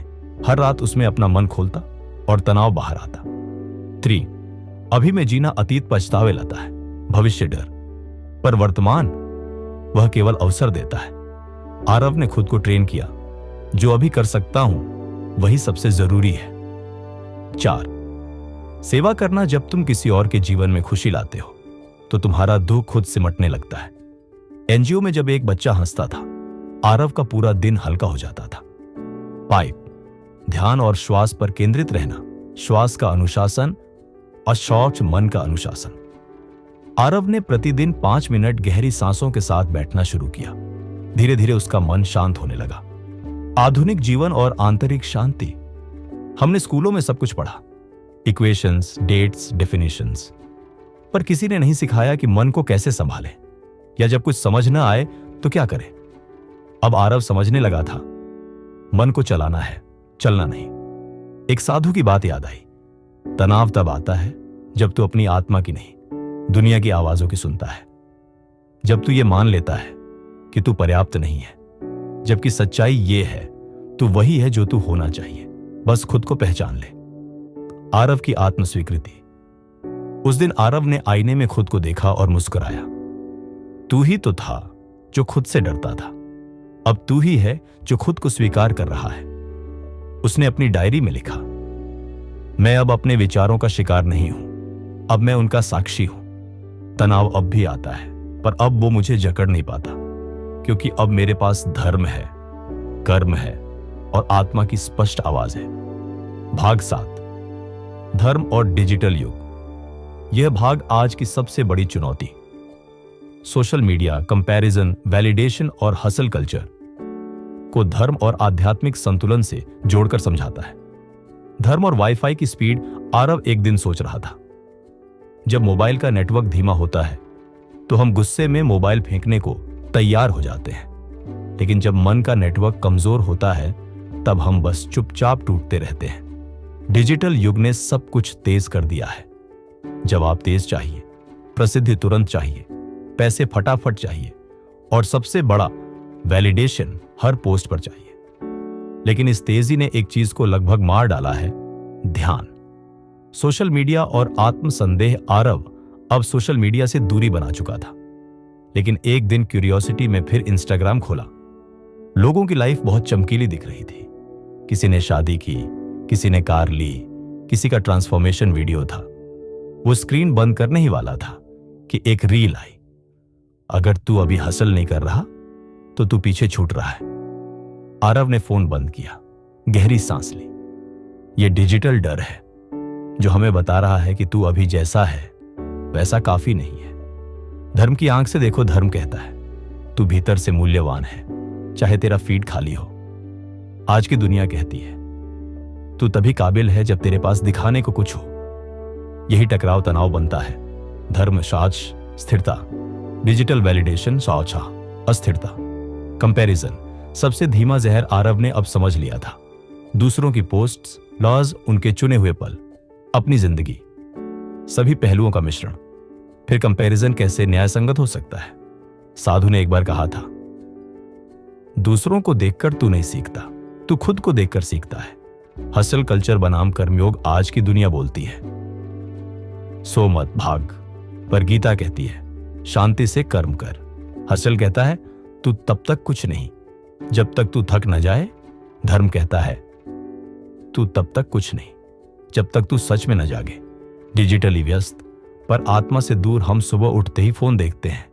हर रात उसमें अपना मन खोलता और तनाव बाहर आता। 3. अभी में जीना अतीत पछतावे लाता है, भविष्य डर, पर वर्तमान वह केवल अवसर देता है। आरव ने खुद को ट्रेन किया, जो अभी कर सकता हूं वही सबसे जरूरी है। 4. सेवा करना। जब तुम किसी और के जीवन में खुशी लाते हो तो तुम्हारा दुख खुद सिमटने लगता है। एनजीओ में जब एक बच्चा हंसता था, आरव का पूरा दिन हल्का हो जाता था। 5. ध्यान और श्वास पर केंद्रित रहना। श्वास का अनुशासन और शौच मन का अनुशासन। आरव ने प्रतिदिन 5 मिनट गहरी सांसों के साथ बैठना शुरू किया। धीरे धीरे उसका मन शांत होने लगा। आधुनिक जीवन और आंतरिक शांति। हमने स्कूलों में सब कुछ पढ़ा, इक्वेशंस, डेट्स, डेफिनेशंस, पर किसी ने नहीं सिखाया कि मन को कैसे संभालें, या जब कुछ समझ न आए तो क्या करें। अब आरव समझने लगा था, मन को चलाना है, चलना नहीं। एक साधु की बात याद आई, तनाव तब आता है जब तू अपनी आत्मा की नहीं, दुनिया की आवाजों की सुनता है। जब तू ये मान लेता है कि तू पर्याप्त नहीं है, जबकि सच्चाई ये है तू वही है जो तू होना चाहिए, बस खुद को पहचान ले। आरव की आत्म स्वीकृति। उस दिन आरव ने आईने में खुद को देखा और मुस्कुराया। तू ही तो था जो खुद से डरता था, अब तू ही है जो खुद को स्वीकार कर रहा है। उसने अपनी डायरी में लिखा, मैं अब अपने विचारों का शिकार नहीं हूं, अब मैं उनका साक्षी हूं। तनाव अब भी आता है, पर अब वो मुझे जकड़ नहीं पाता, क्योंकि अब मेरे पास धर्म है, कर्म है और आत्मा की स्पष्ट आवाज है। भाग 7, धर्म और डिजिटल युग। यह भाग आज की सबसे बड़ी चुनौती। सोशल मीडिया, कंपैरिजन, वैलिडेशन और हसल कल्चर को धर्म और आध्यात्मिक संतुलन से जोड़कर समझाता है। धर्म और वाईफाई की स्पीड। आरव एक दिन सोच रहा था, जब मोबाइल का नेटवर्क धीमा होता है तो हम गुस्से में मोबाइल फेंकने को तैयार हो जाते हैं, लेकिन जब मन का नेटवर्क कमजोर होता है तब हम बस चुपचाप टूटते रहते हैं। डिजिटल युग ने सब कुछ तेज कर दिया है। जवाब तेज चाहिए, प्रसिद्धि तुरंत चाहिए, पैसे फटाफट चाहिए और सबसे बड़ा वैलिडेशन हर पोस्ट पर चाहिए। लेकिन इस तेजी ने एक चीज को लगभग मार डाला है, ध्यान। सोशल मीडिया और आत्मसंदेह। आरव अब सोशल मीडिया से दूरी बना चुका था, लेकिन एक दिन क्यूरियोसिटी में फिर इंस्टाग्राम खोला। लोगों की लाइफ बहुत चमकीली दिख रही थी। किसी ने शादी की, किसी ने कार ली, किसी का ट्रांसफॉर्मेशन वीडियो था। वो स्क्रीन बंद करने ही वाला था कि एक रील आई, अगर तू अभी हसल नहीं कर रहा तो तू पीछे छूट रहा है। आरव ने फोन बंद किया, गहरी सांस ली। यह डिजिटल डर है जो हमें बता रहा है कि तू अभी जैसा है वैसा काफी नहीं है। धर्म की आंख से देखो, धर्म कहता है तू भीतर से मूल्यवान है, चाहे तेरा फीड खाली हो। आज की दुनिया कहती है तू तभी काबिल है जब तेरे पास दिखाने को कुछ हो। यही टकराव तनाव बनता है। धर्म साच स्थिरता, डिजिटल वैलिडेशन साचा अस्थिरता। कंपैरिजन सबसे धीमा जहर आरव ने अब समझ लिया था। दूसरों की पोस्ट्स, लॉज, उनके चुने हुए पल, अपनी जिंदगी, सभी पहलुओं का मिश्रण। फिर कंपैरिजन कैसे न्यायसंगत हो सकता है? साधु ने एक बार कहा था, दूसरों को देखकर तू नहीं सीखता, तू खुद को देखकर सीखता है। हसल कल्चर बनाम कर्मयोग आज की दुनिया बोलती है सो मत भाग, पर गीता कहती है शांति से कर्म कर। हसल कहता है तू तब तक कुछ नहीं जब तक तू थक न जाए। धर्म कहता है तू तब तक कुछ नहीं जब तक तू सच में न जागे। डिजिटली व्यस्त पर आत्मा से दूर। हम सुबह उठते ही फोन देखते हैं,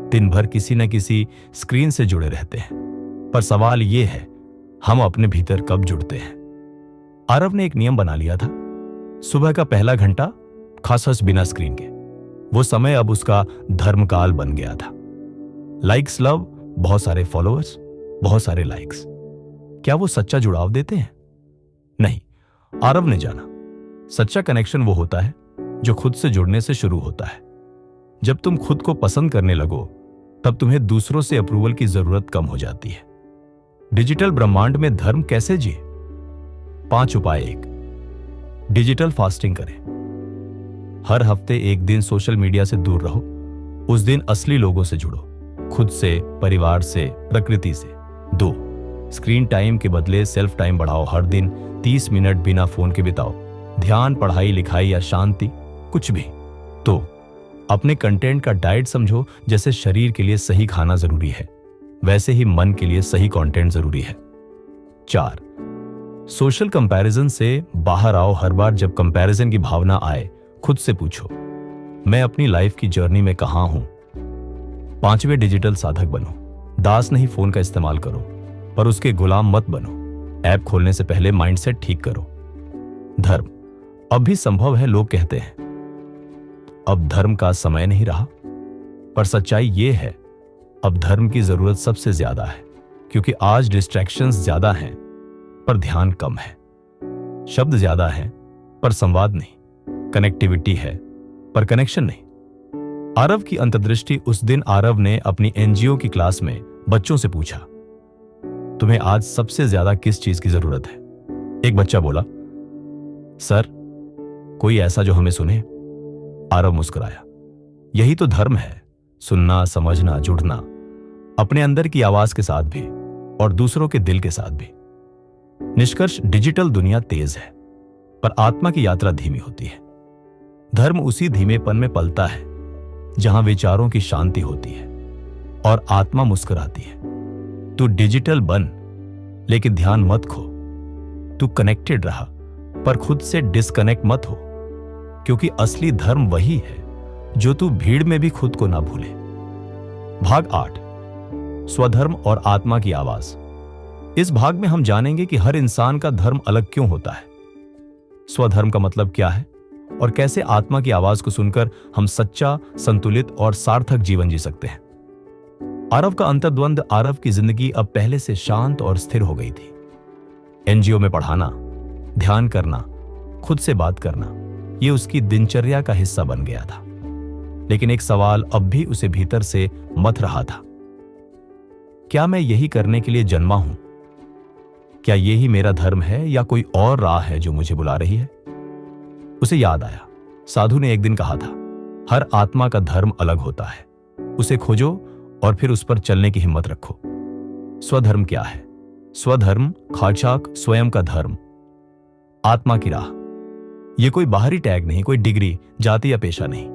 दिन भर किसी न किसी स्क्रीन से जुड़े रहते हैं, पर सवाल यह है हम अपने भीतर कब जुड़ते हैं? आरव ने एक नियम बना लिया था, सुबह का पहला घंटा खास बिना स्क्रीन के। वो समय अब उसका धर्मकाल बन गया था। लाइक्स लव, बहुत सारे फॉलोअर्स, बहुत सारे लाइक्स, क्या वो सच्चा जुड़ाव देते हैं? नहीं। आरव ने जाना सच्चा कनेक्शन वो होता है जो खुद से जुड़ने से शुरू होता है। जब तुम खुद को पसंद करने लगो तब तुम्हें दूसरों से अप्रूवल की जरूरत कम हो जाती है। डिजिटल ब्रह्मांड में धर्म कैसे जिए? 5 उपाय। 1, डिजिटल फास्टिंग करें। हर हफ्ते एक दिन सोशल मीडिया से दूर रहो। उस दिन असली लोगों से जुड़ो, खुद से, परिवार से, प्रकृति से। 2, स्क्रीन टाइम के बदले सेल्फ टाइम बढ़ाओ। हर दिन 30 मिनट बिना फोन के बिताओ। ध्यान, पढ़ाई, लिखाई या शांति, कुछ भी। तो अपने कंटेंट का डाइट समझो। जैसे शरीर के लिए सही खाना जरूरी है, वैसे ही मन के लिए सही कंटेंट जरूरी है। 4, सोशल कंपैरिजन से बाहर आओ। हर बार जब कंपैरिजन की भावना आए, खुद से पूछो, मैं अपनी लाइफ की जर्नी में कहां हूं? 5वें, डिजिटल साधक बनो। दास नहीं, फोन का इस्तेमाल करो, पर उसके गुलाम मत बनो। ऐप खोलने से पहले माइंडसेट ठीक करो। धर्म अब भी संभव है, लोग कहते हैं। अब धर्म का समय नहीं रहा, पर सच्चाई यह है, अब धर्म की जरूरत सबसे ज्यादा है, क्योंकि आज डिस्ट्रैक्शंस ज्यादा हैं, पर ध्यान कम है। शब्द ज्यादा हैं, पर संवाद नहीं। कनेक्टिविटी है, पर कनेक्शन नहीं। आरव की अंतर्दृष्टि। उस दिन आरव ने अपनी एनजीओ की क्लास में बच्चों से पूछा, तुम्हें आज सबसे ज्यादा किस चीज की जरूरत है? एक बच्चा बोला, सर, कोई ऐसा जो हमें सुने। आरव मुस्कुराया। यही तो धर्म है, सुनना, समझना, जुड़ना, अपने अंदर की आवाज के साथ भी और दूसरों के दिल के साथ भी। निष्कर्ष, डिजिटल दुनिया तेज है, पर आत्मा की यात्रा धीमी होती है। धर्म उसी धीमेपन में पलता है जहां विचारों की शांति होती है और आत्मा मुस्कुराती है। तू डिजिटल बन, लेकिन ध्यान मत खो। तू कनेक्टेड रहा, पर खुद से डिस्कनेक्ट मत हो, क्योंकि असली धर्म वही है जो तू भीड़ में भी खुद को ना भूले। भाग 8, स्वधर्म और आत्मा की आवाज। इस भाग में हम जानेंगे कि हर इंसान का धर्म अलग क्यों होता है, स्वधर्म का मतलब क्या है, और कैसे आत्मा की आवाज को सुनकर हम सच्चा, संतुलित और सार्थक जीवन जी सकते हैं। आरव का अंतर्द्वंद। आरव की जिंदगी अब पहले से शांत और स्थिर हो गई थी। एनजीओ में पढ़ाना, ध्यान करना, खुद से बात करना, यह उसकी दिनचर्या का हिस्सा बन गया था। लेकिन एक सवाल अब भी उसे भीतर से मथ रहा था, क्या मैं यही करने के लिए जन्मा हूं? क्या यही मेरा धर्म है या कोई और राह है जो मुझे बुला रही है? उसे याद आया, साधु ने एक दिन कहा था, हर आत्मा का धर्म अलग होता है, उसे खोजो और फिर उस पर चलने की हिम्मत रखो। स्वधर्म क्या है? स्वधर्म खाचाक स्वयं का धर्म, आत्मा की राह। यह कोई बाहरी टैग नहीं, कोई डिग्री, जाति या पेशा नहीं,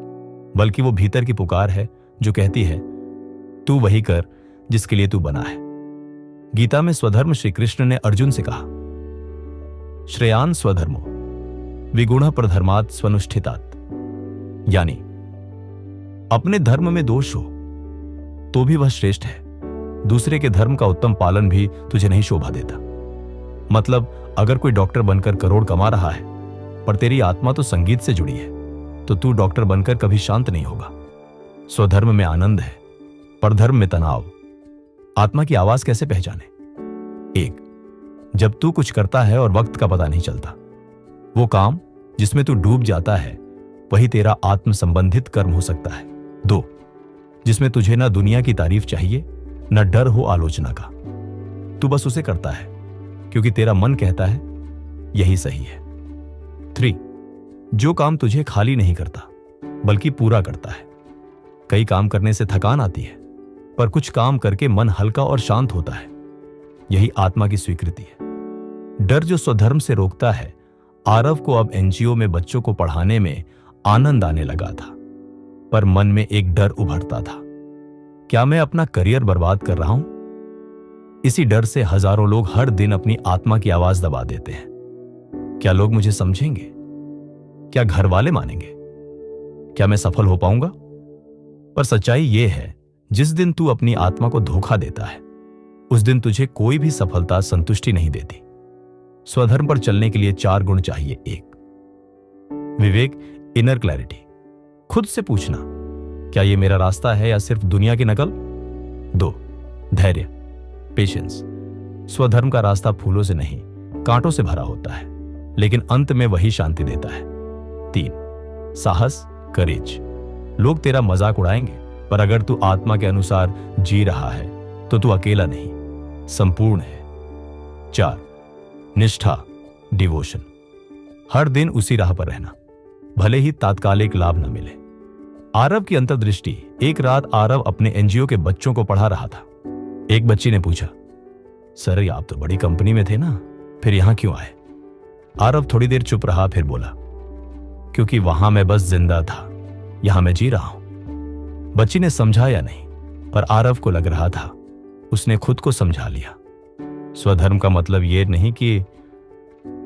बल्कि वो भीतर की पुकार है जो कहती है, तू वही कर जिसके लिए तू बना है। गीता में स्वधर्म श्री कृष्ण ने अर्जुन से कहा, श्रेयान स्वधर्मो विगुण प्रधर्मात् स्वनुष्ठितात्, यानी अपने धर्म में दोष हो तो भी वह श्रेष्ठ है, दूसरे के धर्म का उत्तम पालन भी तुझे नहीं शोभा देता। मतलब अगर कोई डॉक्टर बनकर करोड़ कमा रहा है पर तेरी आत्मा तो संगीत से जुड़ी है, तो तू डॉक्टर बनकर कभी शांत नहीं होगा। स्वधर्म में आनंद है, परधर्म में तनाव। आत्मा की आवाज कैसे पहचाने? 1, जब तू कुछ करता है और वक्त का पता नहीं चलता, वो काम जिसमें तू डूब जाता है वही तेरा आत्म संबंधित कर्म हो सकता है। 2, जिसमें तुझे ना दुनिया की तारीफ चाहिए, न डर हो आलोचना का, तू बस उसे करता है क्योंकि तेरा मन कहता है यही सही है। 3, जो काम तुझे खाली नहीं करता बल्कि पूरा करता है। कई काम करने से थकान आती है, पर कुछ काम करके मन हल्का और शांत होता है, यही आत्मा की स्वीकृति है। डर जो स्वधर्म से रोकता है। आरव को अब एनजीओ में बच्चों को पढ़ाने में आनंद आने लगा था, पर मन में एक डर उभरता था, क्या मैं अपना करियर बर्बाद कर रहा हूं? इसी डर से हजारों लोग हर दिन अपनी आत्मा की आवाज दबा देते हैं। क्या लोग मुझे समझेंगे? क्या घर वाले मानेंगे? क्या मैं सफल हो पाऊंगा? पर सच्चाई यह है, जिस दिन तू अपनी आत्मा को धोखा देता है, उस दिन तुझे कोई भी सफलता संतुष्टि नहीं देती। स्वधर्म पर चलने के लिए 4 गुण चाहिए। 1, विवेक, इनर क्लैरिटी, खुद से पूछना, क्या यह मेरा रास्ता है या सिर्फ दुनिया की नकल? 2, धैर्य, पेशेंस, स्वधर्म का रास्ता फूलों से नहीं कांटों से भरा होता है, लेकिन अंत में वही शांति देता है। 3, साहस, करेज, लोग तेरा मजाक उड़ाएंगे पर अगर तू आत्मा के अनुसार जी रहा है तो तू अकेला नहीं, संपूर्ण है। 4. निष्ठा, डिवोशन। हर दिन उसी राह पर रहना, भले ही तात्कालिक लाभ न मिले। आरव की अंतर्दृष्टि। एक रात आरव अपने एनजीओ के बच्चों को पढ़ा रहा था। एक बच्ची ने पूछा, सर आप तो बड़ी कंपनी में थे ना, फिर यहां क्यों आए? आरव थोड़ी देर चुप रहा, फिर बोला, क्योंकि वहां मैं बस जिंदा था, यहां मैं जी रहा हूं। बच्ची ने समझाया नहीं, पर आरव को लग रहा था उसने खुद को समझा लिया। स्वधर्म का मतलब यह नहीं कि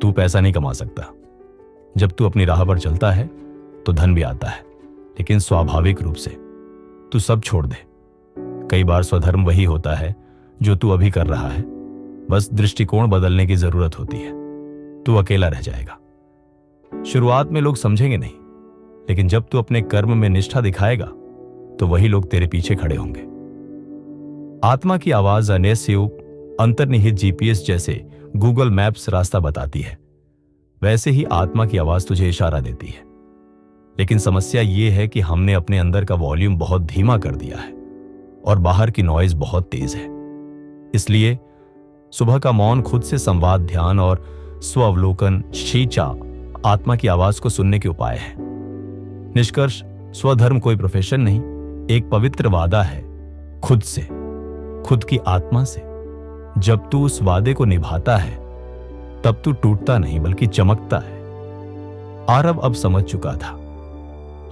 तू पैसा नहीं कमा सकता। जब तू अपनी राह पर चलता है तो धन भी आता है, लेकिन स्वाभाविक रूप से तू सब छोड़ दे। कई बार स्वधर्म वही होता है जो तू अभी कर रहा है, बस दृष्टिकोण बदलने की जरूरत होती है। तू अकेला रह जाएगा। शुरुआत में लोग समझेंगे नहीं, लेकिन जब तू अपने कर्म में निष्ठा दिखाएगा तो वही लोग तेरे पीछे खड़े होंगे। आत्मा की आवाज अनेस्युक अंतर्निहित जीपीएस जैसे गूगल मैप्स रास्ता बताती है, वैसे ही आत्मा की आवाज तुझे इशारा देती है। लेकिन समस्या यह है कि हमने अपने अंदर का वॉल्यूम बहुत धीमा कर दिया है और बाहर की नॉइज बहुत तेज है। इसलिए सुबह का मौन, खुद से संवाद, ध्यान और स्वावलोकन, शीचा आत्मा की आवाज को सुनने के उपाय है। निष्कर्ष, स्वधर्म कोई प्रोफेशन नहीं, एक पवित्र वादा है खुद से, खुद की आत्मा से। जब तू उस वादे को निभाता है तब तू टूटता नहीं बल्कि चमकता है। आरव अब समझ चुका था,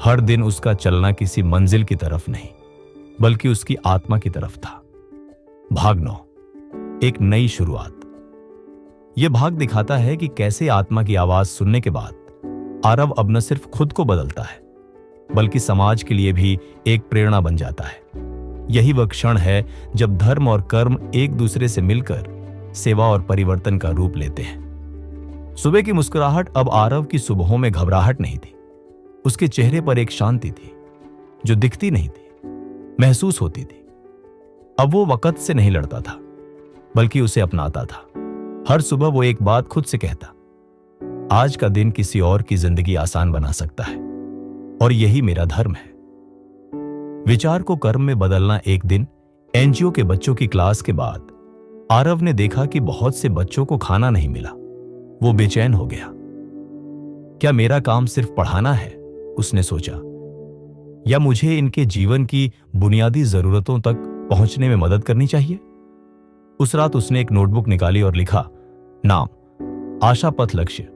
हर दिन उसका चलना किसी मंजिल की तरफ नहीं बल्कि उसकी आत्मा की तरफ था। भाग 9, एक नई शुरुआत। यह भाग दिखाता है कि कैसे आत्मा की आवाज सुनने के बाद आरव अब न सिर्फ खुद को बदलता है बल्कि समाज के लिए भी एक प्रेरणा बन जाता है। यही वह क्षण है जब धर्म और कर्म एक दूसरे से मिलकर सेवा और परिवर्तन का रूप लेते हैं। सुबह की मुस्कुराहट अब आरव की सुबहों में घबराहट नहीं थी। उसके चेहरे पर एक शांति थी जो दिखती नहीं थी, महसूस होती थी। अब वो वक्त से नहीं लड़ता था बल्कि उसे अपनाता था। हर सुबह वो एक बात खुद से कहता, आज का दिन किसी और की जिंदगी आसान बना सकता है और यही मेरा धर्म है। विचार को कर्म में बदलना। एक दिन एनजीओ के बच्चों की क्लास के बाद आरव ने देखा कि बहुत से बच्चों को खाना नहीं मिला। वो बेचैन हो गया। क्या मेरा काम सिर्फ पढ़ाना है, उसने सोचा, या मुझे इनके जीवन की बुनियादी जरूरतों तक पहुंचने में मदद करनी चाहिए? उस रात उसने एक नोटबुक निकाली और लिखा, नाम आशा पथ लक्ष्य,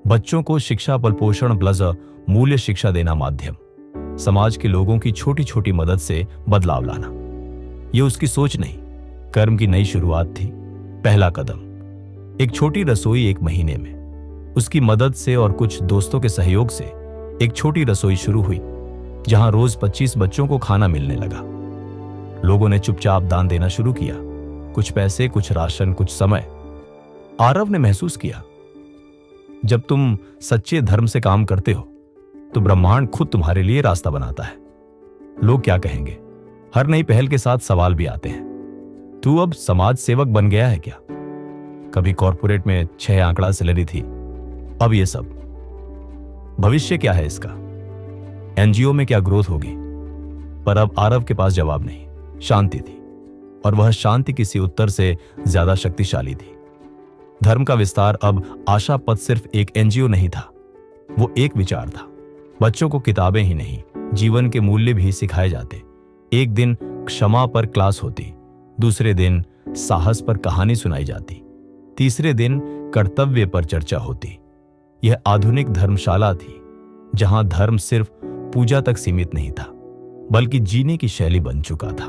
बच्चों को शिक्षा पल पोषण प्लस मूल्य शिक्षा देना माध्यम, समाज के लोगों की छोटी छोटी मदद से बदलाव लाना। यह उसकी सोच नहीं, कर्म की नई शुरुआत थी। पहला कदम, एक छोटी रसोई। 1 महीने में उसकी मदद से और कुछ दोस्तों के सहयोग से एक छोटी रसोई शुरू हुई जहां रोज 25 बच्चों को खाना मिलने लगा। लोगों ने चुपचाप दान देना शुरू किया, कुछ पैसे, कुछ राशन, कुछ समय। आरव ने महसूस किया, जब तुम सच्चे धर्म से काम करते हो तो ब्रह्मांड खुद तुम्हारे लिए रास्ता बनाता है। लोग क्या कहेंगे, हर नई पहल के साथ सवाल भी आते हैं। तू अब समाज सेवक बन गया है क्या? कभी कॉर्पोरेट में 6 आंकड़ा सैलरी थी, अब ये सब। भविष्य क्या है इसका? एनजीओ में क्या ग्रोथ होगी? पर अब आरव के पास जवाब नहीं, शांति थी, और वह शांति किसी उत्तर से ज्यादा शक्तिशाली थी। धर्म का विस्तार अब आशा पथ सिर्फ एक एनजीओ नहीं था, वो एक विचार था। बच्चों को किताबें ही नहीं, जीवन के मूल्य भी सिखाए जाते। एक दिन क्षमा पर क्लास होती, दूसरे दिन साहस पर कहानी सुनाई जाती, तीसरे दिन कर्तव्य पर चर्चा होती। यह आधुनिक धर्मशाला थी जहां धर्म सिर्फ पूजा तक सीमित नहीं था बल्कि जीने की शैली बन चुका था।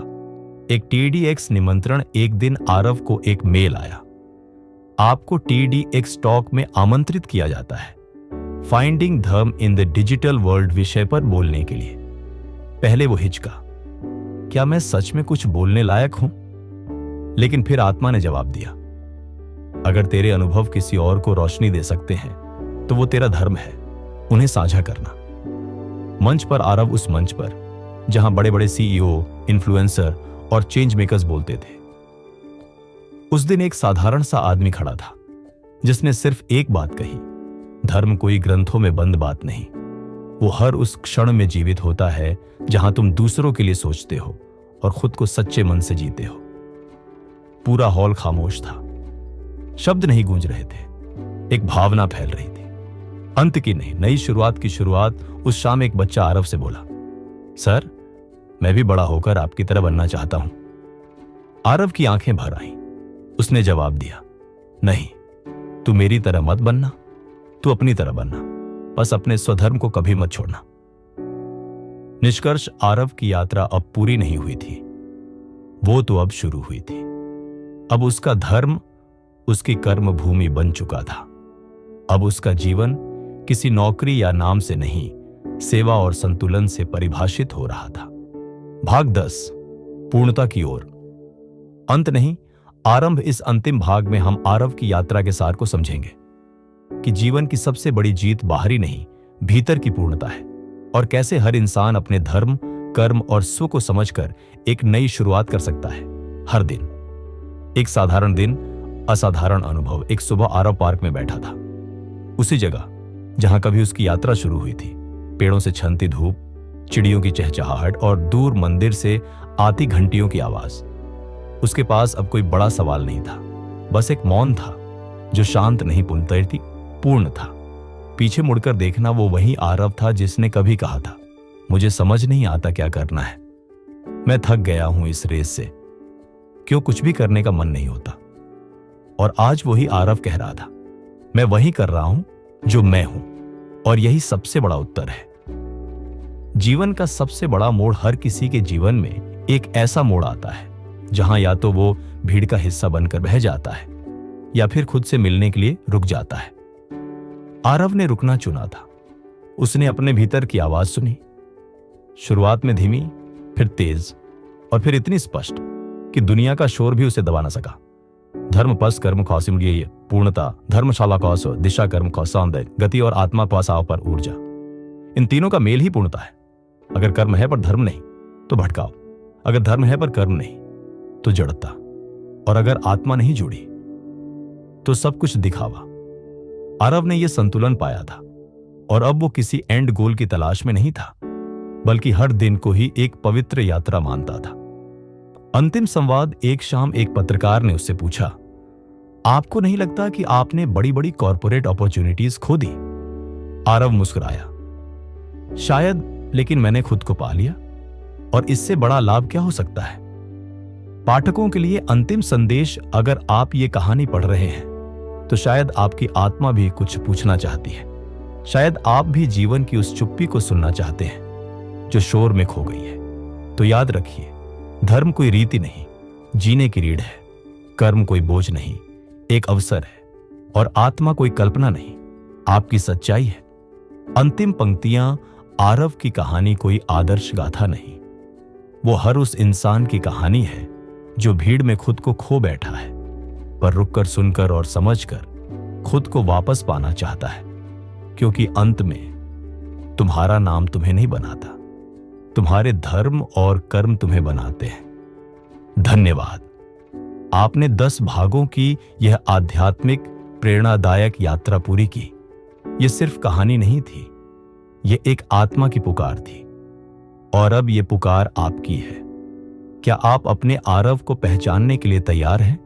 एक TEDx निमंत्रण। एक दिन आरव को एक मेल आया, आपको TEDx टॉक में आमंत्रित किया जाता है, फाइंडिंग धर्म इन द डिजिटल वर्ल्ड विषय पर बोलने के लिए। पहले वो हिचका, क्या मैं सच में कुछ बोलने लायक हूं? लेकिन फिर आत्मा ने जवाब दिया, अगर तेरे अनुभव किसी और को रोशनी दे सकते हैं तो वो तेरा धर्म है, उन्हें साझा करना। मंच पर आरव उस मंच पर जहां बड़े बड़े CEO, इन्फ्लुएंसर और चेंज मेकर्स बोलते थे। उस दिन एक साधारण सा आदमी खड़ा था जिसने सिर्फ एक बात कही, धर्म कोई ग्रंथों में बंद बात नहीं, वो हर उस क्षण में जीवित होता है जहां तुम दूसरों के लिए सोचते हो और खुद को सच्चे मन से जीते हो। पूरा हॉल खामोश था, शब्द नहीं गूंज रहे थे, एक भावना फैल रही थी। अंत की नहीं, नई शुरुआत की शुरुआत। उस शाम एक बच्चा आरव से बोला, सर, मैं भी बड़ा होकर आपकी तरह बनना चाहता हूं। आरव की आंखें भर आईं। उसने जवाब दिया, नहीं, तू मेरी तरह मत बनना, तू अपनी तरह बनना, बस अपने स्वधर्म को कभी मत छोड़ना। निष्कर्ष, आरव की यात्रा अब पूरी नहीं हुई थी, वो तो अब शुरू हुई थी। अब उसका धर्म उसकी कर्म भूमि बन चुका था। अब उसका जीवन किसी नौकरी या नाम से नहीं, सेवा और संतुलन से परिभाषित हो रहा था। भाग 10, पूर्णता की ओर। अंत नहीं, आरंभ। इस अंतिम भाग में हम आरव की यात्रा के सार को समझेंगे कि जीवन की सबसे बड़ी जीत बाहरी नहीं, भीतर की पूर्णता है, और कैसे हर इंसान अपने धर्म, कर्म और स्व को समझकर एक नई शुरुआत कर सकता है। हर दिन एक साधारण दिन, असाधारण अनुभव। एक सुबह आरव पार्क में बैठा था, उसी जगह जहां कभी उसकी यात्रा शुरू हुई थी। पेड़ों से छनती धूप, चिड़ियों की चहचहाहट और दूर मंदिर से आती घंटियों की आवाज। उसके पास अब कोई बड़ा सवाल नहीं था, बस एक मौन था जो शांत नहीं पुनतैरती, पूर्ण था। पीछे मुड़कर देखना, वो वही आरव था जिसने कभी कहा था, मुझे समझ नहीं आता क्या करना है, मैं थक गया हूं इस रेस से, क्यों कुछ भी करने का मन नहीं होता। और आज वही आरव कह रहा था, मैं वही कर रहा हूं जो मैं हूं, और यही सबसे बड़ा उत्तर है। जीवन का सबसे बड़ा मोड़ हर किसी के जीवन में एक ऐसा मोड़ आता है जहां या तो वो भीड़ का हिस्सा बनकर बह जाता है या फिर खुद से मिलने के लिए रुक जाता है। आरव ने रुकना चुना था। उसने अपने भीतर की आवाज सुनी, शुरुआत में धीमी, फिर तेज, और फिर इतनी स्पष्ट कि दुनिया का शोर भी उसे दबा न सका। धर्म पस कर्म खौसिम लिए पूर्णता, धर्मशाला कौस, दिशा कर्म खौसौंदर्य, गति और आत्मा कौसाव पर ऊर्जा। इन तीनों का मेल ही पूर्णता है। अगर कर्म है पर धर्म नहीं तो भटकाव, अगर धर्म है पर कर्म नहीं तो जड़ता, और अगर आत्मा नहीं जुड़ी तो सब कुछ दिखावा। आरव ने यह संतुलन पाया था, और अब वो किसी एंड गोल की तलाश में नहीं था, बल्कि हर दिन को ही एक पवित्र यात्रा मानता था। अंतिम संवाद। एक शाम एक पत्रकार ने उससे पूछा, आपको नहीं लगता कि आपने बड़ी बड़ी कॉर्पोरेट अपॉर्चुनिटीज खो दी? आरव मुस्कुराया, शायद, लेकिन मैंने खुद को पा लिया, और इससे बड़ा लाभ क्या हो सकता है? पाठकों के लिए अंतिम संदेश, अगर आप ये कहानी पढ़ रहे हैं तो शायद आपकी आत्मा भी कुछ पूछना चाहती है। शायद आप भी जीवन की उस चुप्पी को सुनना चाहते हैं जो शोर में खो गई है। तो याद रखिए, धर्म कोई रीति नहीं, जीने की रीढ़ है। कर्म कोई बोझ नहीं, एक अवसर है। और आत्मा कोई कल्पना नहीं, आपकी सच्चाई है। अंतिम पंक्तियां आरव की कहानी कोई आदर्श गाथा नहीं, वो हर उस इंसान की कहानी है जो भीड़ में खुद को खो बैठा है, पर रुककर सुनकर और समझकर खुद को वापस पाना चाहता है। क्योंकि अंत में तुम्हारा नाम तुम्हें नहीं बनाता, तुम्हारे धर्म और कर्म तुम्हें बनाते हैं। धन्यवाद। आपने 10 भागों की यह आध्यात्मिक प्रेरणादायक यात्रा पूरी की। यह सिर्फ कहानी नहीं थी, यह एक आत्मा की पुकार थी, और अब यह पुकार आपकी है। क्या आप अपने आरव को पहचानने के लिए तैयार हैं?